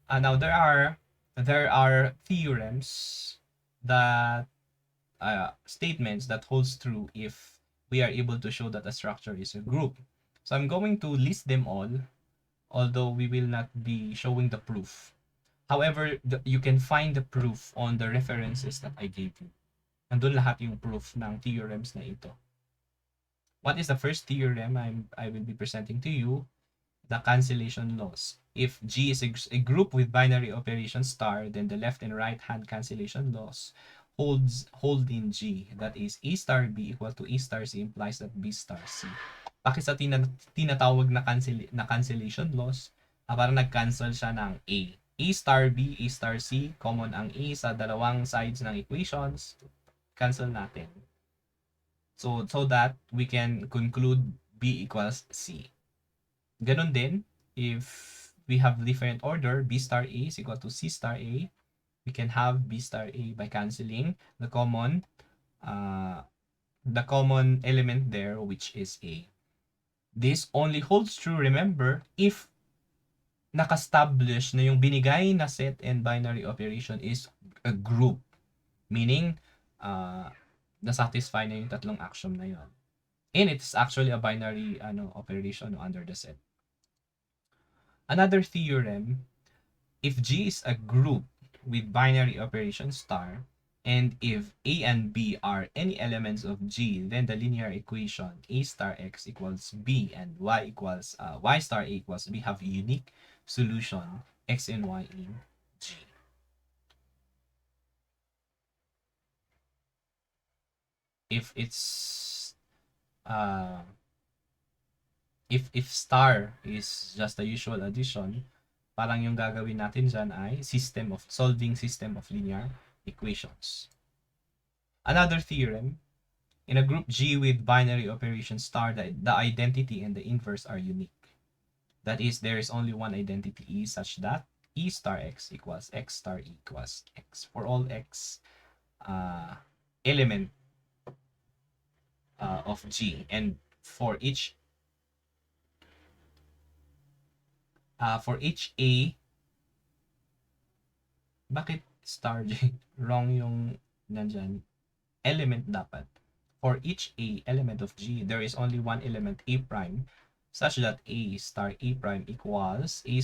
Now there are theorems that statements that holds true if we are able to show that a structure is a group. So I'm going to list them all, although we will not be showing the proof. However, you can find the proof on the references that I gave you. Nandun lahat yung proof ng theorems na ito. What is the first theorem I will be presenting to you? The cancellation laws. If G is a group with binary operation star, then the left and right hand cancellation laws hold in G. That is, A star B equal to A star C implies that B star C. Bakit sa tinatawag na cancellation laws? Parang nag-cancel siya ng A. A star B, A star C, common ang A sa dalawang sides ng equations. Cancel natin. So that we can conclude B equals C. Ganon din, if we have different order, B star A is equal to C star A, we can have B star A by canceling uh, the common element there, which is A. This only holds true, remember, if nakastablish na yung binigay na set and binary operation is a group. Meaning, na-satisfy na yung tatlong action na yun. And it's actually a binary operation under the set. Another theorem, if G is a group with binary operation star, and if A and B are any elements of G, then the linear equation A star X equals B and Y equals Y star A equals B have a unique solution X and Y in G. If it's if star is just the usual addition, parang yung gagawin natin dyan ay solving system of linear equations. Another theorem, in a group G with binary operation star, the identity and the inverse are unique. That is, there is only one identity E such that E star X equals X star E equals X for all X element of G, and for each A, bakit star J? Wrong yung nandyan. Element dapat. For each A element of G, there is only one element A prime such that A star A prime equals A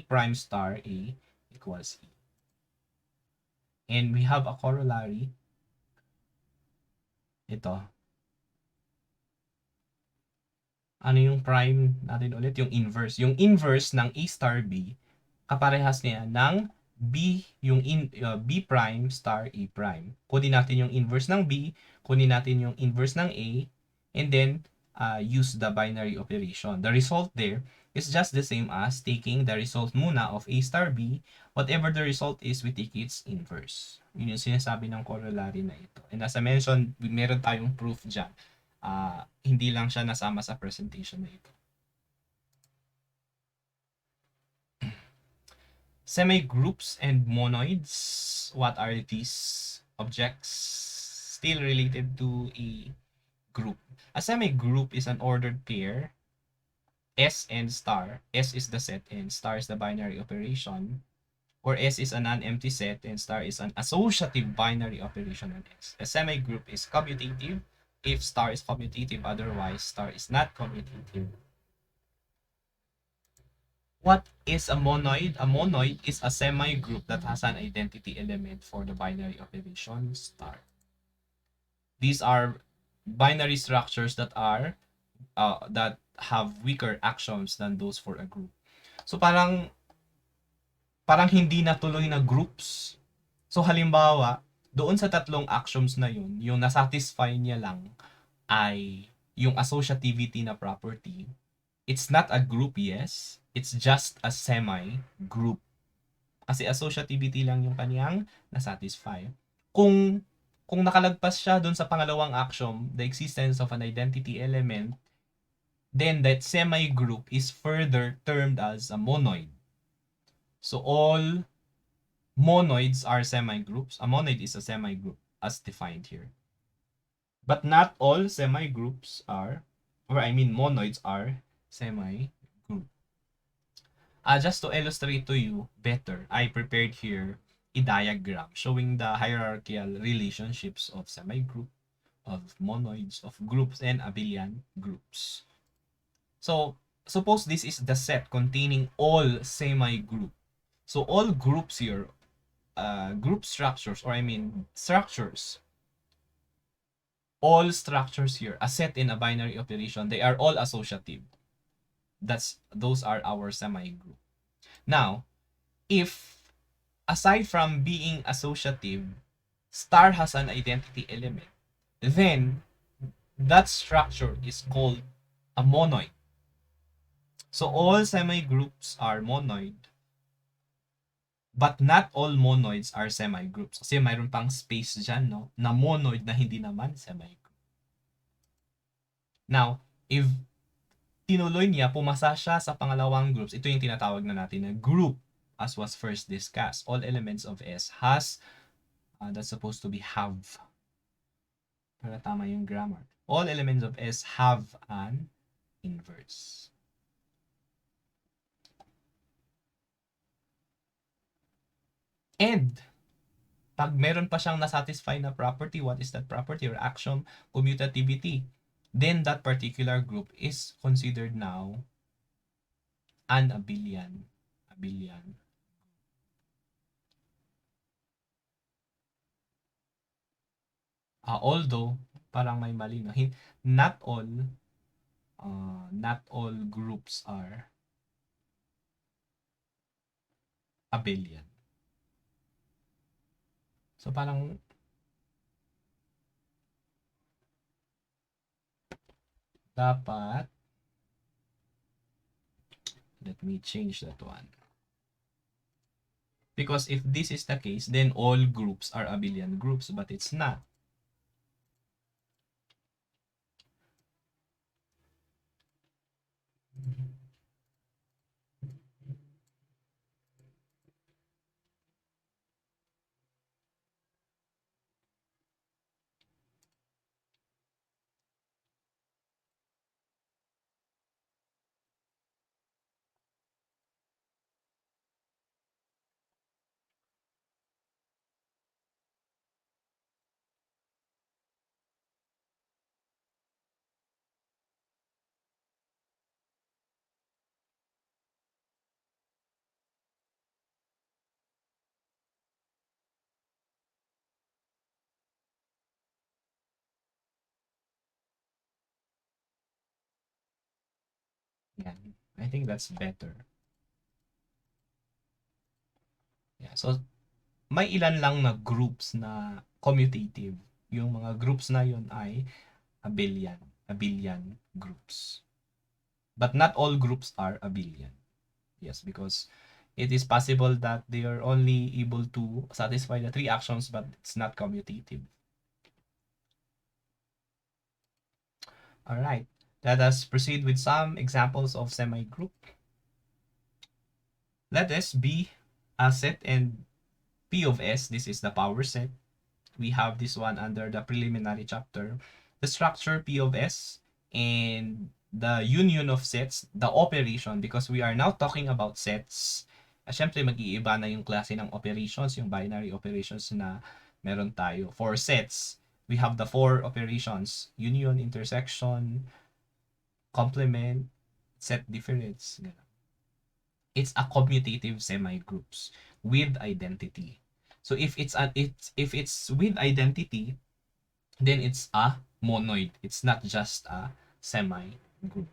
prime star A equals E. And we have a corollary. Ito. Ano yung prime natin ulit? Yung inverse. Yung inverse ng A star B, kaparehas niya ng B prime star A prime. Kunin natin yung inverse ng B, kunin natin yung inverse ng A, and then use the binary operation. The result there is just the same as taking the result muna of A star B. Whatever the result is, we take its inverse. Yun yung sinasabi ng corollary na ito. And as I mentioned, meron tayong proof dyan. Hindi lang siya nasama sa presentation na ito. Semigroups and monoids. What are these objects? Still related to a group. A semigroup is an ordered pair. S and star. S is the set and star is the binary operation. Or S is a non-empty set and star is an associative binary operation on S. A semigroup is commutative if star is commutative, otherwise star is not commutative. What is a monoid? A monoid is a semi-group that has an identity element for the binary operation star. These are binary structures that have weaker actions than those for a group. So parang hindi natuloy na groups. So halimbawa, doon sa tatlong actions na yun, yung nasatisfy niya lang ay yung associativity na property. It's not a group, yes. It's just a semi-group. Kasi associativity lang yung kaniyang nasatisfy. Kung nakalagpas siya doon sa pangalawang action, the existence of an identity element, then that semi-group is further termed as a monoid. So all monoids are semi-groups. A monoid is a semi-group as defined here. But not all semi-groups monoids are semi-group. Just to illustrate to you better, I prepared here a diagram showing the hierarchical relationships of semi-group, of monoids, of groups, and abelian groups. So, suppose this is the set containing all semi-group. So, all groups here, group structures, structures all structures here, a set in a binary operation, they are all associative. Those are our semi-group. Now, if aside from being associative, star has an identity element, then that structure is called a monoid. So all semi-groups are monoid, but not all monoids are semi-groups. Kasi mayroon pang space dyan, no? Na monoid na hindi naman semi-group. Now, if tinuloy niya, pumasa siya sa pangalawang groups, ito yung tinatawag na natin na group as was first discussed. All elements of S has, that's supposed to be have. Para tama yung grammar. All elements of S have an inverse. And, pag meron pa siyang nasatisfy na property, what is that property or axiom? Commutativity. Then that particular group is considered now an abelian. Abelian. Although, parang may mali, no? Not all groups are abelian. So parang dapat, let me change that one. Because if this is the case, then all groups are abelian groups, but it's not. Yeah, I think that's better. Yeah, so may ilan lang na groups na commutative. Yung mga groups na yun ay abelian groups. But not all groups are abelian. Yes, because it is possible that they are only able to satisfy the three actions, but it's not commutative. All right, let us proceed with some examples of semi-group. Let S be a set and P of S, this is the power set. We have this one under the preliminary chapter. The structure P of S and the union of sets, the operation, because we are now talking about sets. Siyempre, mag-iiba na yung klase ng operations, yung binary operations na meron tayo. For sets, we have the four operations: union, intersection, complement, set difference. It's a commutative semi-groups with identity. So if it's with identity, then it's a monoid. It's not just a semi-group.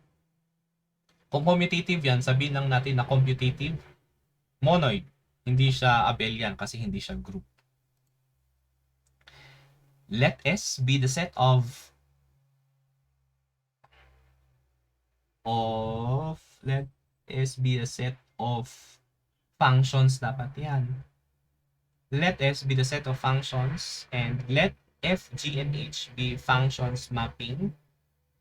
Kung commutative yan, sabihin lang natin na commutative, monoid. Hindi siya abelian kasi hindi siya group. Let S be the set of let S be a set of functions, dapat yan. Let S be the set of functions, and let F, G, and H be functions mapping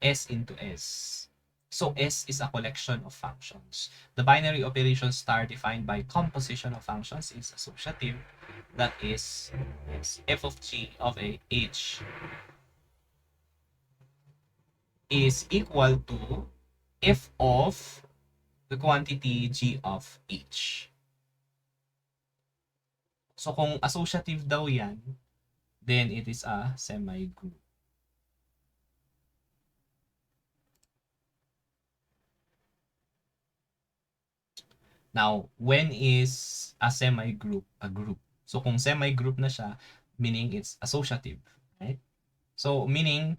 S into S. So S is a collection of functions. The binary operation star defined by composition of functions is associative. That is F of G of H is equal to F of the quantity G of H. So kung associative daw yan, then it is a semi-group. Now, when is a semi-group a group? So kung semi-group na siya, meaning it's associative, right? So, meaning,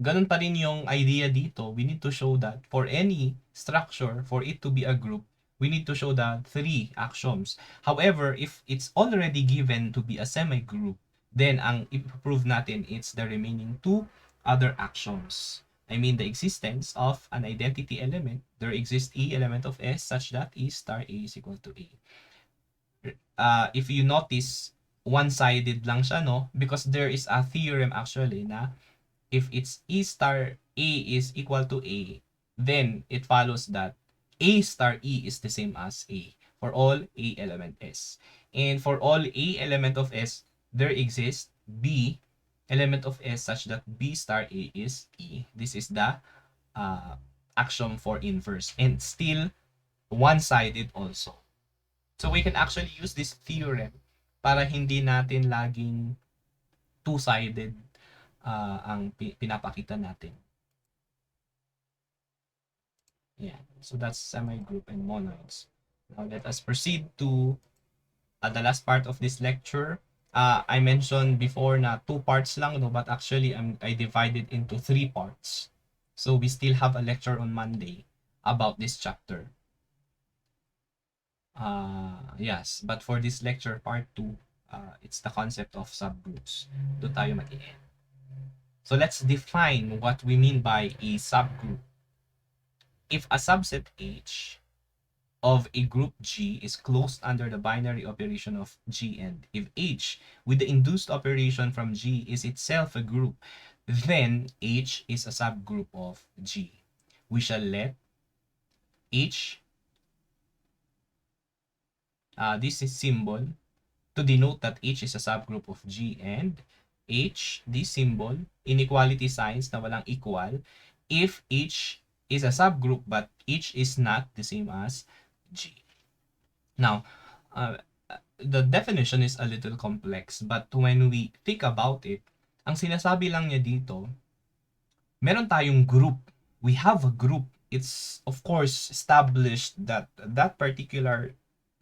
ganun pa rin yung idea dito. We need to show that for any structure, for it to be a group, we need to show the three axioms. However, if it's already given to be a semi-group, then ang i-prove natin it's the remaining two other axioms. I mean, the existence of an identity element. There exists a element of S such that E star A is equal to A. If you notice, one-sided lang siya, no? Because there is a theorem actually na if it's E star A is equal to A, then it follows that A star E is the same as A for all A element S. And for all A element of S, there exists B element of S such that B star A is E. This is the uh, axiom for inverse. And still one-sided also. So we can actually use this theorem para hindi natin laging two-sided ang pinapakita natin. Yeah. So that's semi-group and monoids. Now let us proceed to the last part of this lecture. I mentioned before na 2 parts lang, no, but actually I divided into 3 parts. So we still have a lecture on Monday about this chapter. Yes, but for this lecture part 2, it's the concept of subgroups. Doon tayo mag-i-end. So let's define what we mean by a subgroup. If a subset H of a group G is closed under the binary operation of G, and if H with the induced operation from G is itself a group, then H is a subgroup of G. We shall let H, this is symbol to denote that H is a subgroup of G, and H, this symbol, inequality signs na walang equal, if H is a subgroup but H is not the same as G. Now, the definition is a little complex, but when we think about it, ang sinasabi lang niya dito, meron tayong group. We have a group. It's, of course, established that that particular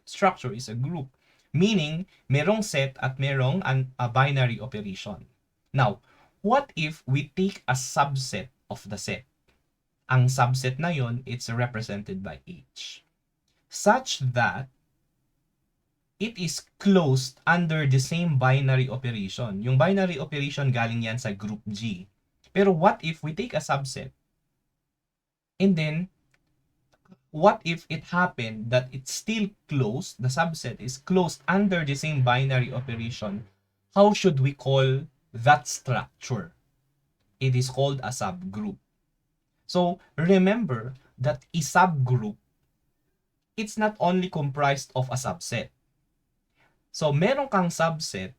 structure is a group. Meaning, merong set at merong a binary operation. Now, what if we take a subset of the set? Ang subset na yon, it's represented by H. Such that it is closed under the same binary operation. Yung binary operation galing yan sa group G. Pero what if we take a subset and then what if it happened that it's still closed, the subset is closed under the same binary operation? How should we call that structure? It is called a subgroup. So remember that a subgroup, it's not only comprised of a subset. So meron kang subset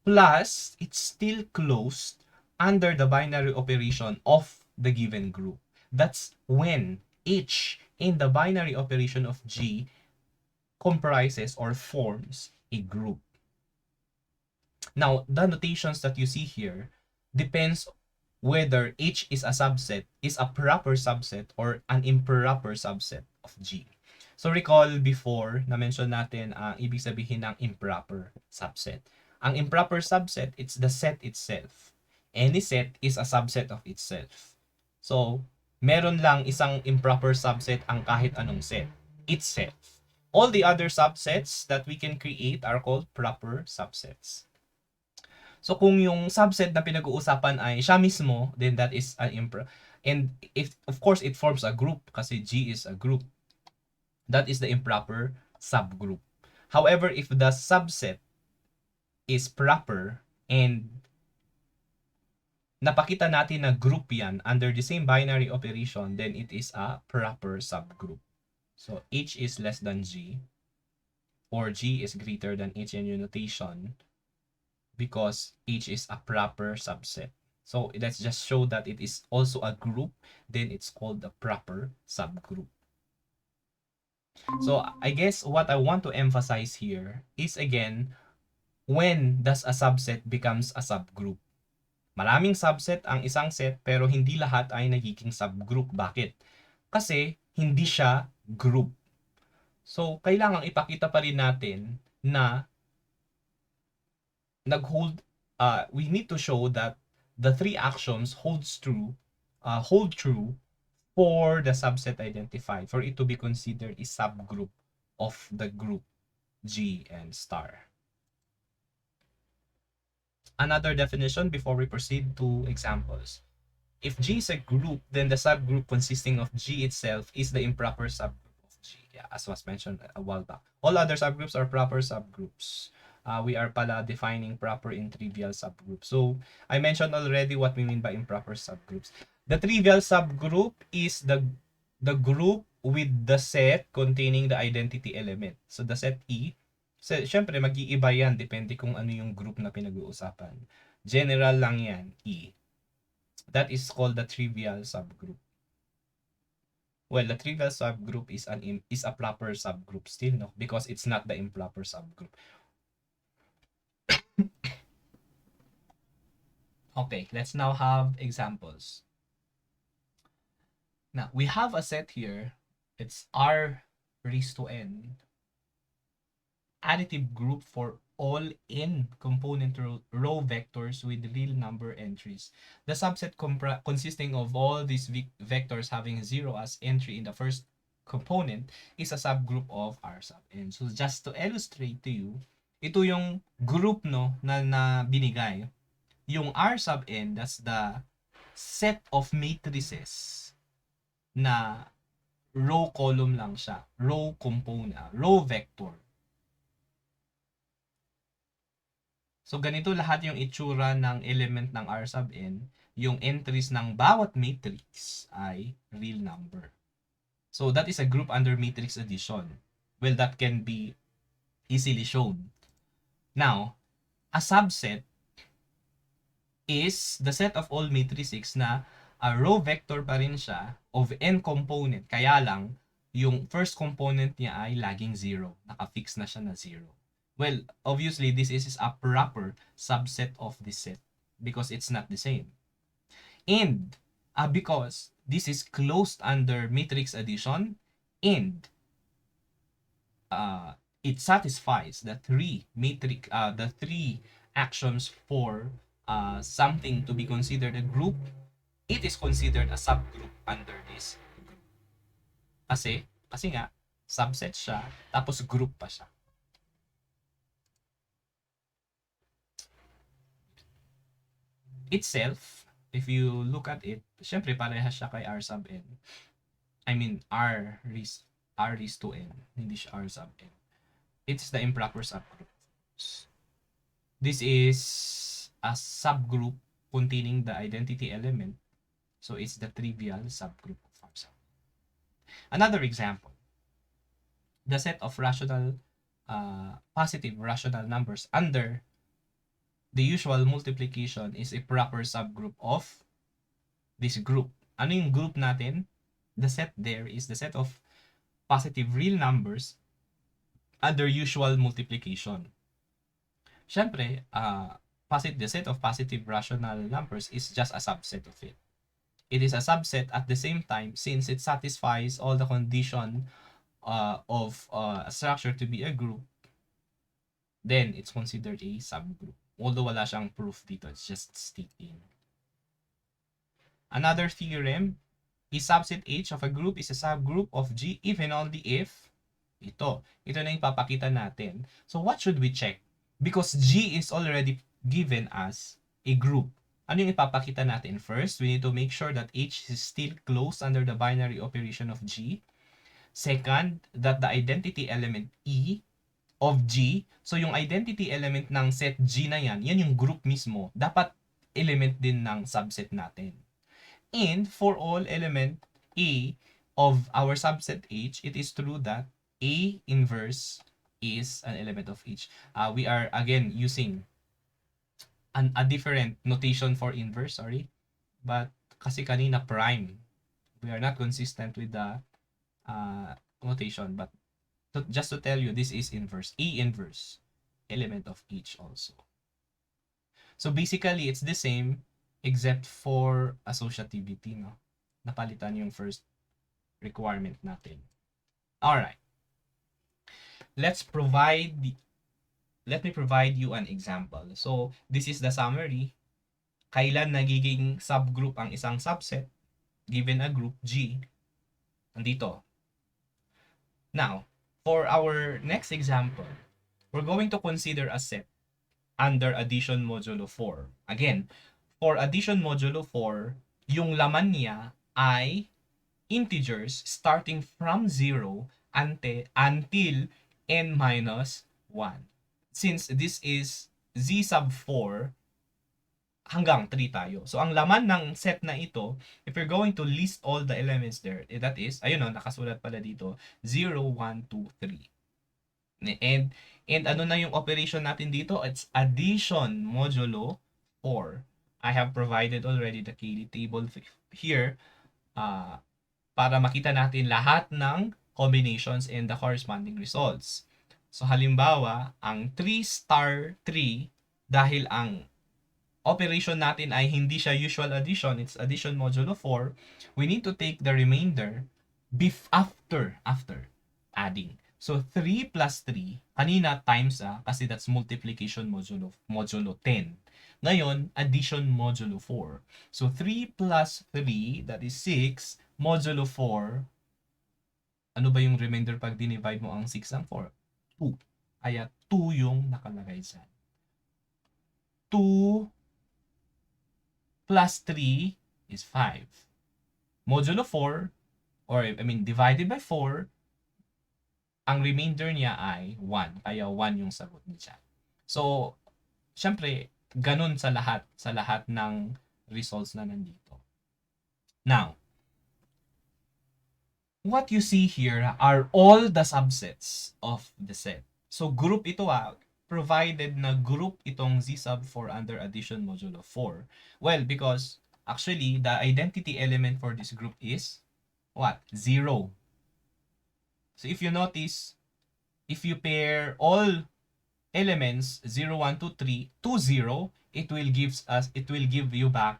plus it's still closed under the binary operation of the given group. That's when H in the binary operation of G comprises or forms a group. Now, the notations that you see here depends whether H is a subset, is a proper subset, or an improper subset of G. So recall before, na-mention natin ang ibig sabihin ng improper subset. Ang improper subset, it's the set itself. Any set is a subset of itself. So, meron lang isang improper subset ang kahit anong set, itself. All the other subsets that we can create are called proper subsets. So kung yung subset na pinag-uusapan ay siya mismo, then that is an and if of course it forms a group kasi G is a group, that is the improper subgroup. However, if the subset is proper and napakita natin na group yan under the same binary operation, then it is a proper subgroup. So H is less than G, or G is greater than H in your notation, because H is a proper subset. So let's just show that it is also a group, then it's called a proper subgroup. So I guess what I want to emphasize here is again, when does a subset becomes a subgroup? Maraming subset ang isang set pero hindi lahat ay nagiging subgroup. Bakit? Kasi hindi siya group. So kailangang ipakita pa rin natin na we need to show that the three axioms hold true for the subset identified for it to be considered a subgroup of the group G and star. Another definition before we proceed to examples. If G is a group, then the subgroup consisting of G itself is the improper subgroup of G. Yeah, as was mentioned a while back. All other subgroups are proper subgroups. We are pala defining proper and trivial subgroups. So, I mentioned already what we mean by improper subgroups. The trivial subgroup is the group with the set containing the identity element. So, the set E, so, syempre, mag-iiba yan depende kung ano yung group na pinag-uusapan. General lang yan, E. That is called the trivial subgroup. Well, the trivial subgroup is a proper subgroup still, no? Because it's not the improper subgroup. Okay, let's now have examples. Now, we have a set here. It's R raised to N. Additive group for all n component row vectors with real number entries. The subset consisting of all these vectors having 0 as entry in the first component is a subgroup of R sub n. So just to illustrate to you, ito yung group no na binigay. Yung R sub n, that's the set of matrices na row column lang siya. Row component, row vector. So, ganito lahat yung itsura ng element ng R sub n. Yung entries ng bawat matrix ay real number. So, that is a group under matrix addition. Well, that can be easily shown. Now, a subset is the set of all matrices na a row vector pa rin siya of n component. Kaya lang, yung first component niya ay laging 0. Naka-fix na siya na 0. Well, obviously, this is a proper subset of this set because it's not the same. And because this is closed under matrix addition and it satisfies the three actions for something to be considered a group, it is considered a subgroup under this group. Kasi nga, subset siya, tapos group pa siya. Itself, if you look at it, syempre parehas siya kay R sub n. I mean, R raised to n, hindi siya R sub n. It's the improper subgroup. This is a subgroup containing the identity element. So, it's the trivial subgroup of R sub n. Another example. The set of positive rational numbers under the usual multiplication is a proper subgroup of this group. Ano yung group natin? The set there is the set of positive real numbers under usual multiplication. Siyempre, the set of positive rational numbers is just a subset of it. It is a subset at the same time since it satisfies all the condition of a structure to be a group, then it's considered a subgroup. Although wala siyang proof dito, it's just stating. Another theorem is subset H of a group is a subgroup of G if and only if ito na yung papakita natin. So what should we check? Because G is already given as a group. Ano yung ipapakita natin? First, we need to make sure that H is still closed under the binary operation of G. Second, that the identity element E of G, so yung identity element ng set G na yan yung group mismo, dapat element din ng subset natin. And for all element A of our subset H, it is true that A inverse is an element of H. We are again using a different notation for inverse, sorry. But kasi kanina prime, we are not consistent with the notation, but just to tell you, this is inverse. A inverse, element of each also. So basically, it's the same except for associativity, no? Napalitan yung first requirement natin. Alright. Let me provide you an example. So this is the summary. kailan nagiging subgroup ang isang subset given a group G, andito. Now, for our next example, we're going to consider a set under addition modulo 4. Again, for addition modulo 4, yung laman niya ay integers starting from 0 until n minus 1. Since this is z sub 4, hanggang 3 tayo. So, ang laman ng set na ito, if you're going to list all the elements there, that is, ayun o, nakasulat pala dito, 0, 1, 2, 3. And ano na yung operation natin dito? It's addition modulo 4. I have provided already the Cayley table here para makita natin lahat ng combinations and the corresponding results. So halimbawa, ang 3 star 3, dahil ang operation natin ay hindi siya usual addition, it's addition modulo 4, we need to take the remainder after adding. So 3 plus 3, kanina times kasi that's multiplication modulo 10. Ngayon, addition modulo 4. So 3 plus 3, that is 6, modulo 4, ano ba yung remainder pag dinivide mo ang 6 ng 4? 2. Kaya 2 yung nakalagay dyan. 2 plus 3 is 5. Modulo 4, or divided by 4, ang remainder niya ay 1. Kaya 1 yung sagot niya. So, syempre, ganun sa lahat ng results na nandito. Now, what you see here are all the subsets of the set. So, group ito provided na group itong Z sub 4 under addition modulo 4. Well, because actually, the identity element for this group is what? 0. So, if you notice, if you pair all elements 0, 1, 2, 3 to 0, it will give you back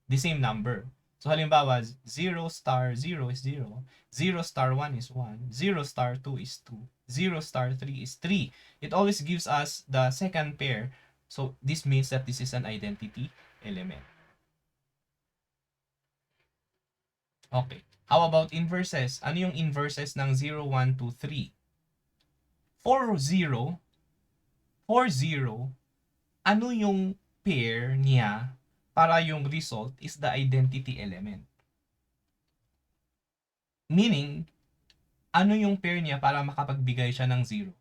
the same number. So halimbawa, 0 star 0 is 0, 0 star 1 is 1, 0 star 2 is 2, 0 star 3 is 3. It always gives us the second pair. So this means that this is an identity element. Okay. How about inverses? Ano yung inverses ng 0, 1, 2, 3? For 0, ano yung pair niya para yung result is the identity element? Meaning, ano yung pair niya para makapagbigay siya ng 0?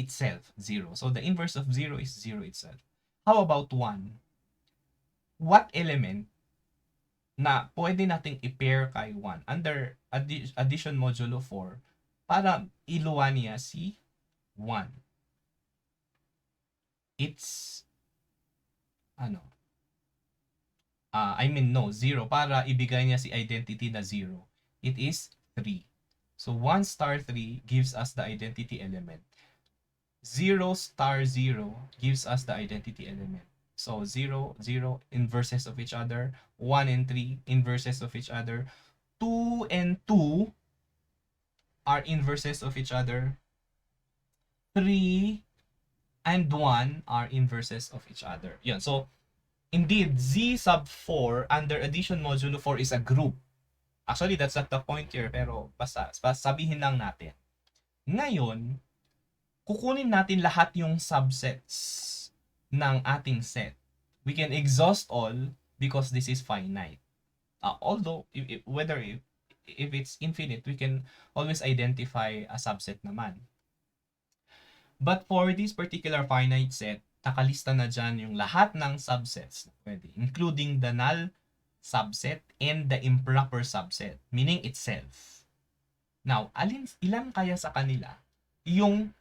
Itself, 0. So the inverse of 0 is 0 itself. How about 1? What element na pwede nating i-pair kay 1 under addition modulo 4 para iluwa niya si 1? It's no, 0 para ibigay niya si identity na 0. It is 3. So 1 star 3 gives us the identity element. 0 star 0 gives us the identity element. So 0, 0, inverses of each other. 1 and 3, inverses of each other. 2 and 2 are inverses of each other. 3 and 1 are inverses of each other. Yun. So, indeed, Z sub 4 under addition modulo 4 is a group. Actually, that's not the point here, pero basta sabihin lang natin. Ngayon, kukunin natin lahat yung subsets ng ating set. We can exhaust all because this is finite. Although, if it's infinite, we can always identify a subset naman. But for this particular finite set, nakalista na dyan yung lahat ng subsets na pwede, including the null subset and the improper subset, meaning itself. Now, ilan kaya sa kanila yung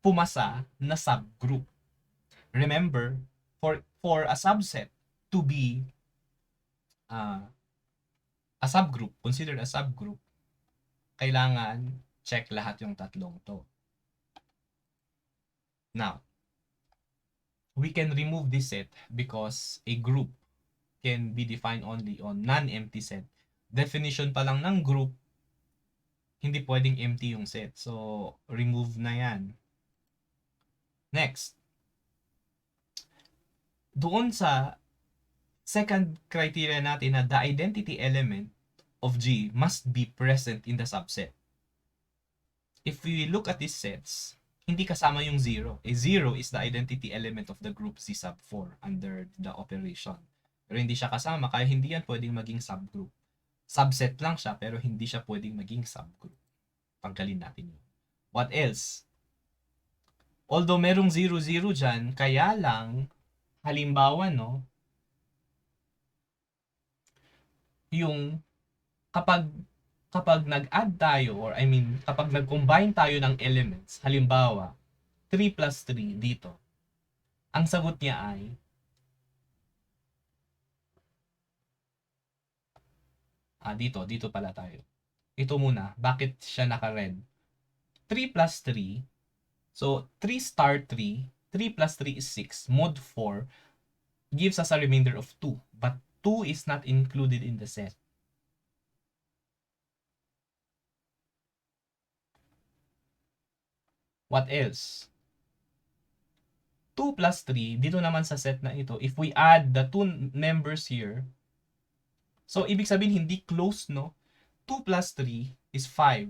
pumasa na subgroup? Remember, for a subset to be a subgroup, considered a subgroup, kailangan check lahat yung tatlong to. Now, we can remove this set because a group can be defined only on non-empty set. Definition pa lang ng group, hindi pwedeng empty yung set. So, remove na yan. Next. doon sa second criteria natin na the identity element of G must be present in the subset. If we look at these sets, hindi kasama yung 0. A 0 is the identity element of the group Z sub 4 under the operation. Pero hindi siya kasama, kaya hindi yan pwedeng maging subgroup. Subset lang siya, pero hindi siya pwedeng maging subgroup. Tanggalin natin yun. What else? Although merong 0, 0 dyan, kaya lang, halimbawa, no, yung kapag nag-add tayo, or I mean, kapag nag-combine tayo ng elements, halimbawa, 3 plus 3 dito, ang sagot niya ay dito pala tayo. Ito muna, bakit siya naka-red? 3 plus 3, so 3 star 3, 3 plus 3 is 6, mod 4 gives us a remainder of 2, but 2 is not included in the set. What else? 2 plus 3, dito naman sa set na ito, if we add the two members here, so ibig sabihin hindi close, no? 2 plus 3 is 5.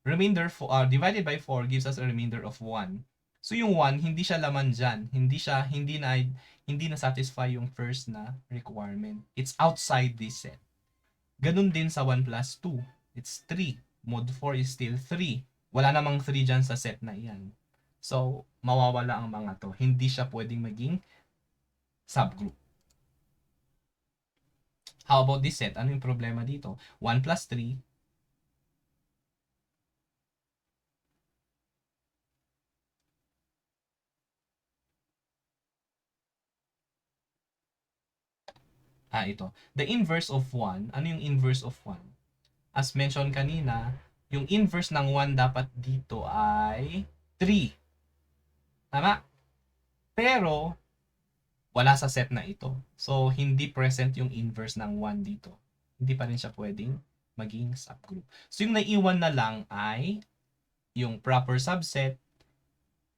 Remainder divided by 4 gives us a remainder of 1. So yung 1, hindi siya laman dyan. Hindi na satisfy yung first na requirement. It's outside this set. Ganun din sa 1 plus 2. It's 3. Mod 4 is still 3. Wala namang 3 dyan sa set na iyan. So, mawawala ang mga to. Hindi siya pwedeng maging subgroup. How about this set? Ano yung problema dito? 1 plus 3. Ito. The inverse of 1. Ano yung inverse of 1? As mentioned kanina, yung inverse ng 1 dapat dito ay 3. Tama? Pero, wala sa set na ito. So, hindi present yung inverse ng 1 dito. Hindi pa rin siya pwedeng maging subgroup. So, yung naiwan na lang ay yung proper subset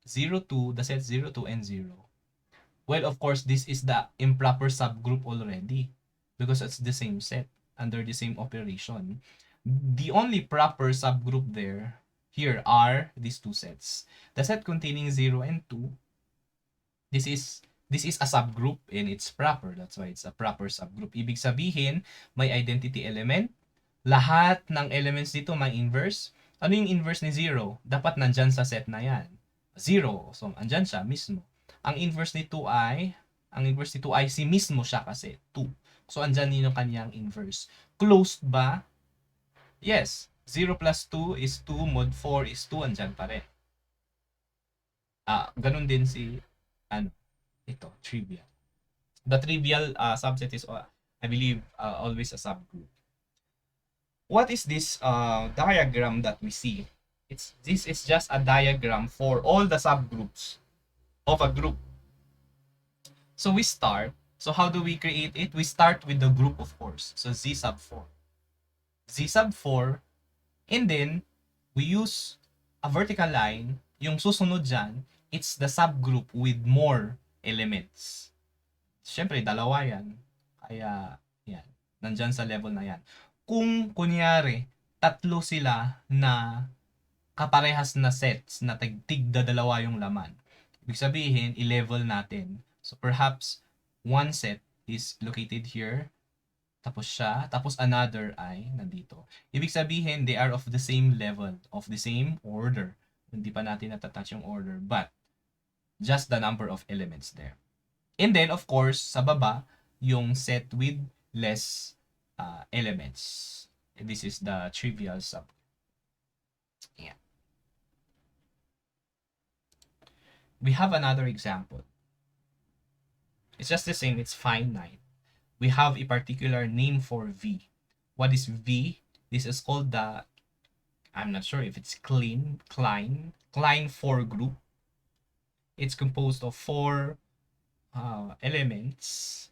0, 2, the set 0, 2, and 0. Well, of course, this is the improper subgroup already because it's the same set under the same operation. The only proper subgroup here are these two sets. The set containing 0 and 2, this is a subgroup and it's proper. That's why it's a proper subgroup. Ibig sabihin, may identity element. Lahat ng elements dito may inverse. Ano yung inverse ni 0? Dapat nandyan sa set na yan. 0. So, andyan siya mismo. Ang inverse ni 2 ay si mismo siya kasi 2. So, andyan din yung kanyang inverse. Closed ba? Yes. 0 plus 2 is 2, mod 4 is 2, andyan pa rin. Ganun din si, ito, trivial. The trivial subset is, I believe, always a subgroup. What is this diagram that we see? This is just a diagram for all the subgroups of a group. So we start. So how do we create it? We start with the group, of course. So Z sub 4. Z sub 4. And then, we use a vertical line. Yung susunod dyan, it's the subgroup with more elements. Siyempre, dalawa yan. Kaya, yan. Nandyan sa level na yan. Kung, kunyari, tatlo sila na kaparehas na sets na tigda dalawa yung laman. Ibig sabihin, i-level natin. So perhaps one set is located here, tapos another ay nandito. Ibig sabihin, they are of the same level, of the same order. Hindi pa natin natatouch yung order, but just the number of elements there. And then, of course, sa baba, yung set with less elements. And this is the trivial sub. Yeah. We have another example. It's just the same, it's finite. We have a particular name for V. What is V? This is called the, I'm not sure if it's Klein 4 group. It's composed of 4 elements.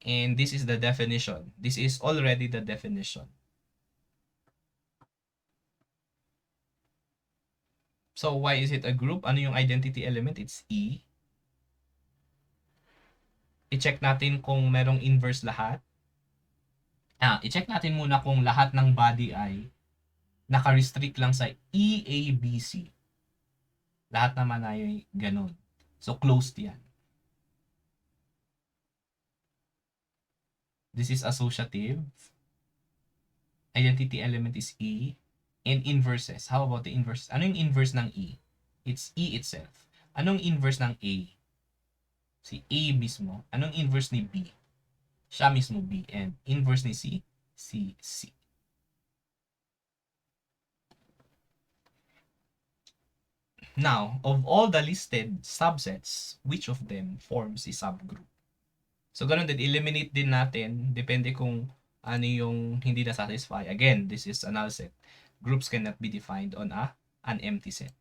And this is the definition. This is already the definition. So why is it a group? Ano yung identity element? It's E. i-check natin kung merong inverse lahat. I-check natin muna kung lahat ng body ay naka-restrict lang sa EABC. Lahat naman ay ganun. So, closed yan. This is associative. Identity element is E. And inverses. How about the inverse? Ano yung inverse ng E? It's E itself. Anong inverse ng A? Si A mismo. Anong inverse ni B? Siya mismo B. And inverse ni C? C. Now, of all the listed subsets, which of them forms a subgroup? So, ganun din, eliminate din natin, depende kung ano yung hindi na-satisfy. Again, this is a null set. Groups cannot be defined on an empty set.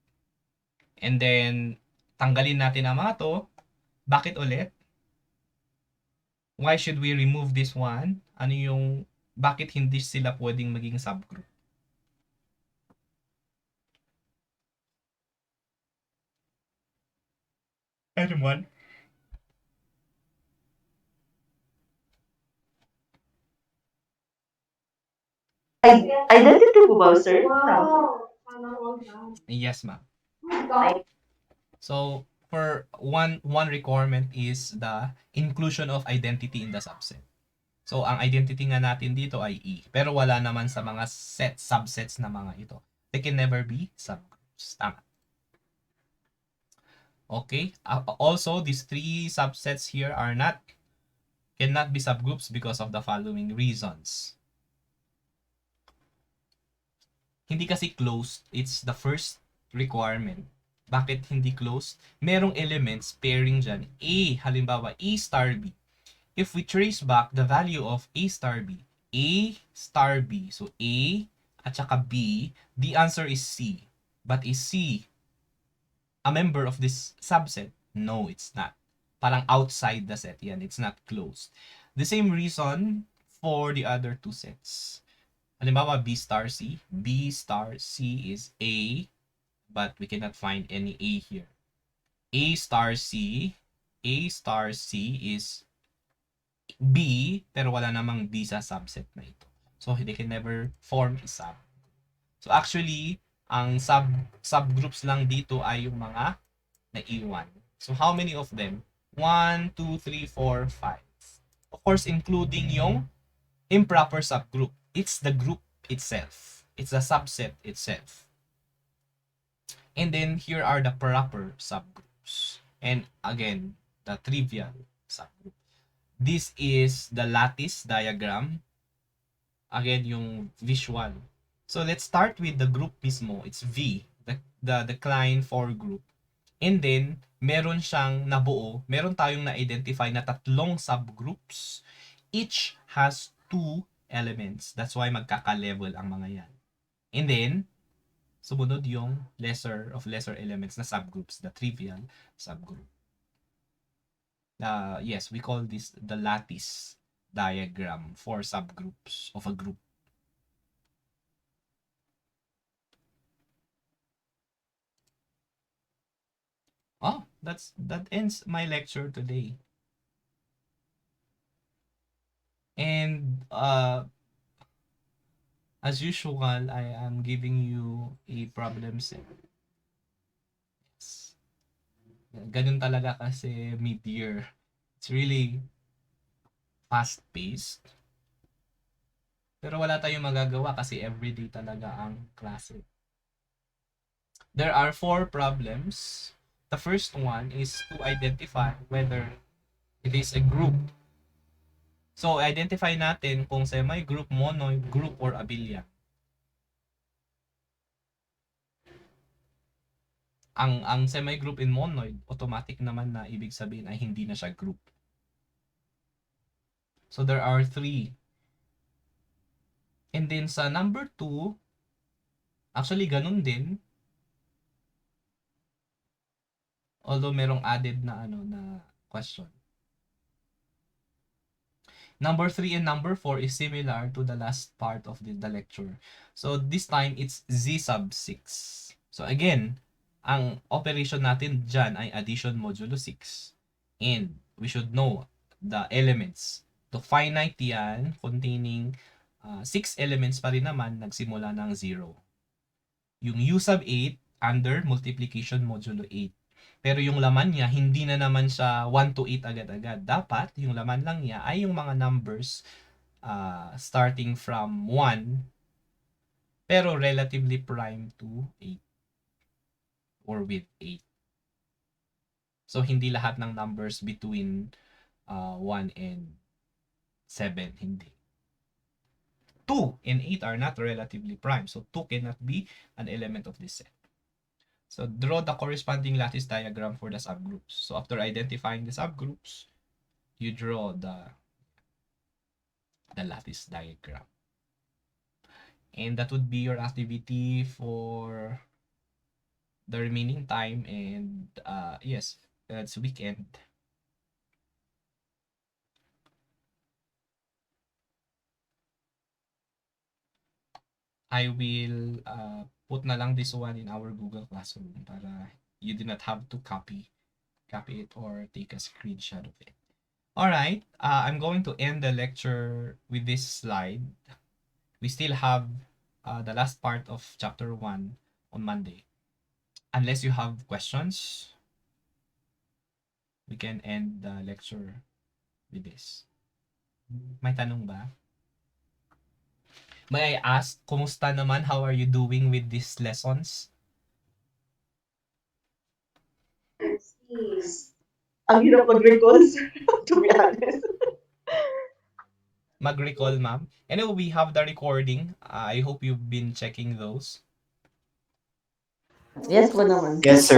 And then, tanggalin natin ang mga to. Bakit ulit? Why should we remove this one? Ano yung, bakit hindi sila pwedeng maging subgroup? Anyone? Identity po ba, sir? Yes, ma'am. So, for one requirement is the inclusion of identity in the subset. So, ang identity nga natin dito ay E. Pero wala naman sa mga subsets na mga ito. They can never be subgroups. Tama. Okay. Also, these three subsets here cannot be subgroups because of the following reasons. Hindi kasi closed. It's the first requirement. Bakit hindi closed? Merong elements pairing dyan. A, halimbawa, A star B. If we trace back the value of A star B, A star B, so A at saka B, the answer is C. But is C a member of this subset? No, it's not. Parang outside the set yan. It's not closed. The same reason for the other two sets. Halimbawa, B star C. B star C is A, but we cannot find any A here. A star C is B, pero wala namang B sa subset na ito. So, they can never form a sub. So, actually, ang subgroups lang dito ay yung mga naiwan. So, how many of them? 1, 2, 3, 4, 5. Of course, including yung improper subgroup. It's the group itself. It's the subset itself. And then, here are the proper subgroups. And again, the trivial subgroup. This is the lattice diagram. Again, yung visual. So, let's start with the group mismo. It's V, the Klein for group. And then, meron siyang nabuo, meron tayong na-identify na tatlong subgroups. Each has 2 elements. That's why magkaka-level ang mga yan. And then, sumunod yung lesser elements na subgroups, the trivial subgroup. Yes, we call this the lattice diagram for subgroups of a group. Oh, that ends my lecture today. And as usual, I am giving you a problem set. Yes. Ganun talaga kasi mid-year. It's really fast-paced. Pero wala tayong magagawa kasi everyday talaga ang klase. There are 4 problems. The first one is to identify whether it is a group. So, identify natin kung semi-group, monoid, group, or abelian. Ang semi-group in monoid, automatic naman na ibig sabihin ay hindi na siya group. So, there are 3. And then, sa number 2, actually, ganun din. Although, merong added na question. Number 3 and number 4 is similar to the last part of the lecture. So, this time, it's Z sub 6. So, again, ang operation natin dyan ay addition modulo 6. And we should know the elements. To finite yan, containing 6 elements pa rin naman, nagsimula ng 0. Yung U sub 8, under multiplication modulo 8. Pero yung laman niya, hindi na naman siya 1 to 8 agad-agad. Dapat, yung laman lang niya ay yung mga numbers starting from 1 pero relatively prime to 8 or with 8. So, hindi lahat ng numbers between 1 and 7. Hindi. 2 and 8 are not relatively prime. So, 2 cannot be an element of this set. So, draw the corresponding lattice diagram for the subgroups. So, after identifying the subgroups, you draw the lattice diagram. And that would be your activity for the remaining time. And yes, it's weekend. I will put na lang this one in our Google Classroom para you do not have to copy it or take a screenshot of it. Alright, I'm going to end the lecture with this slide. We still have the last part of chapter 1 on Monday. Unless you have questions, we can end the lecture with this. May tanong ba? May I ask, kumusta naman? How are you doing with these lessons? Ang hirap mag-recall, to be honest. Mag-recall, ma'am. Anyway, we have the recording. I hope you've been checking those. Yes po naman. Yes, sir.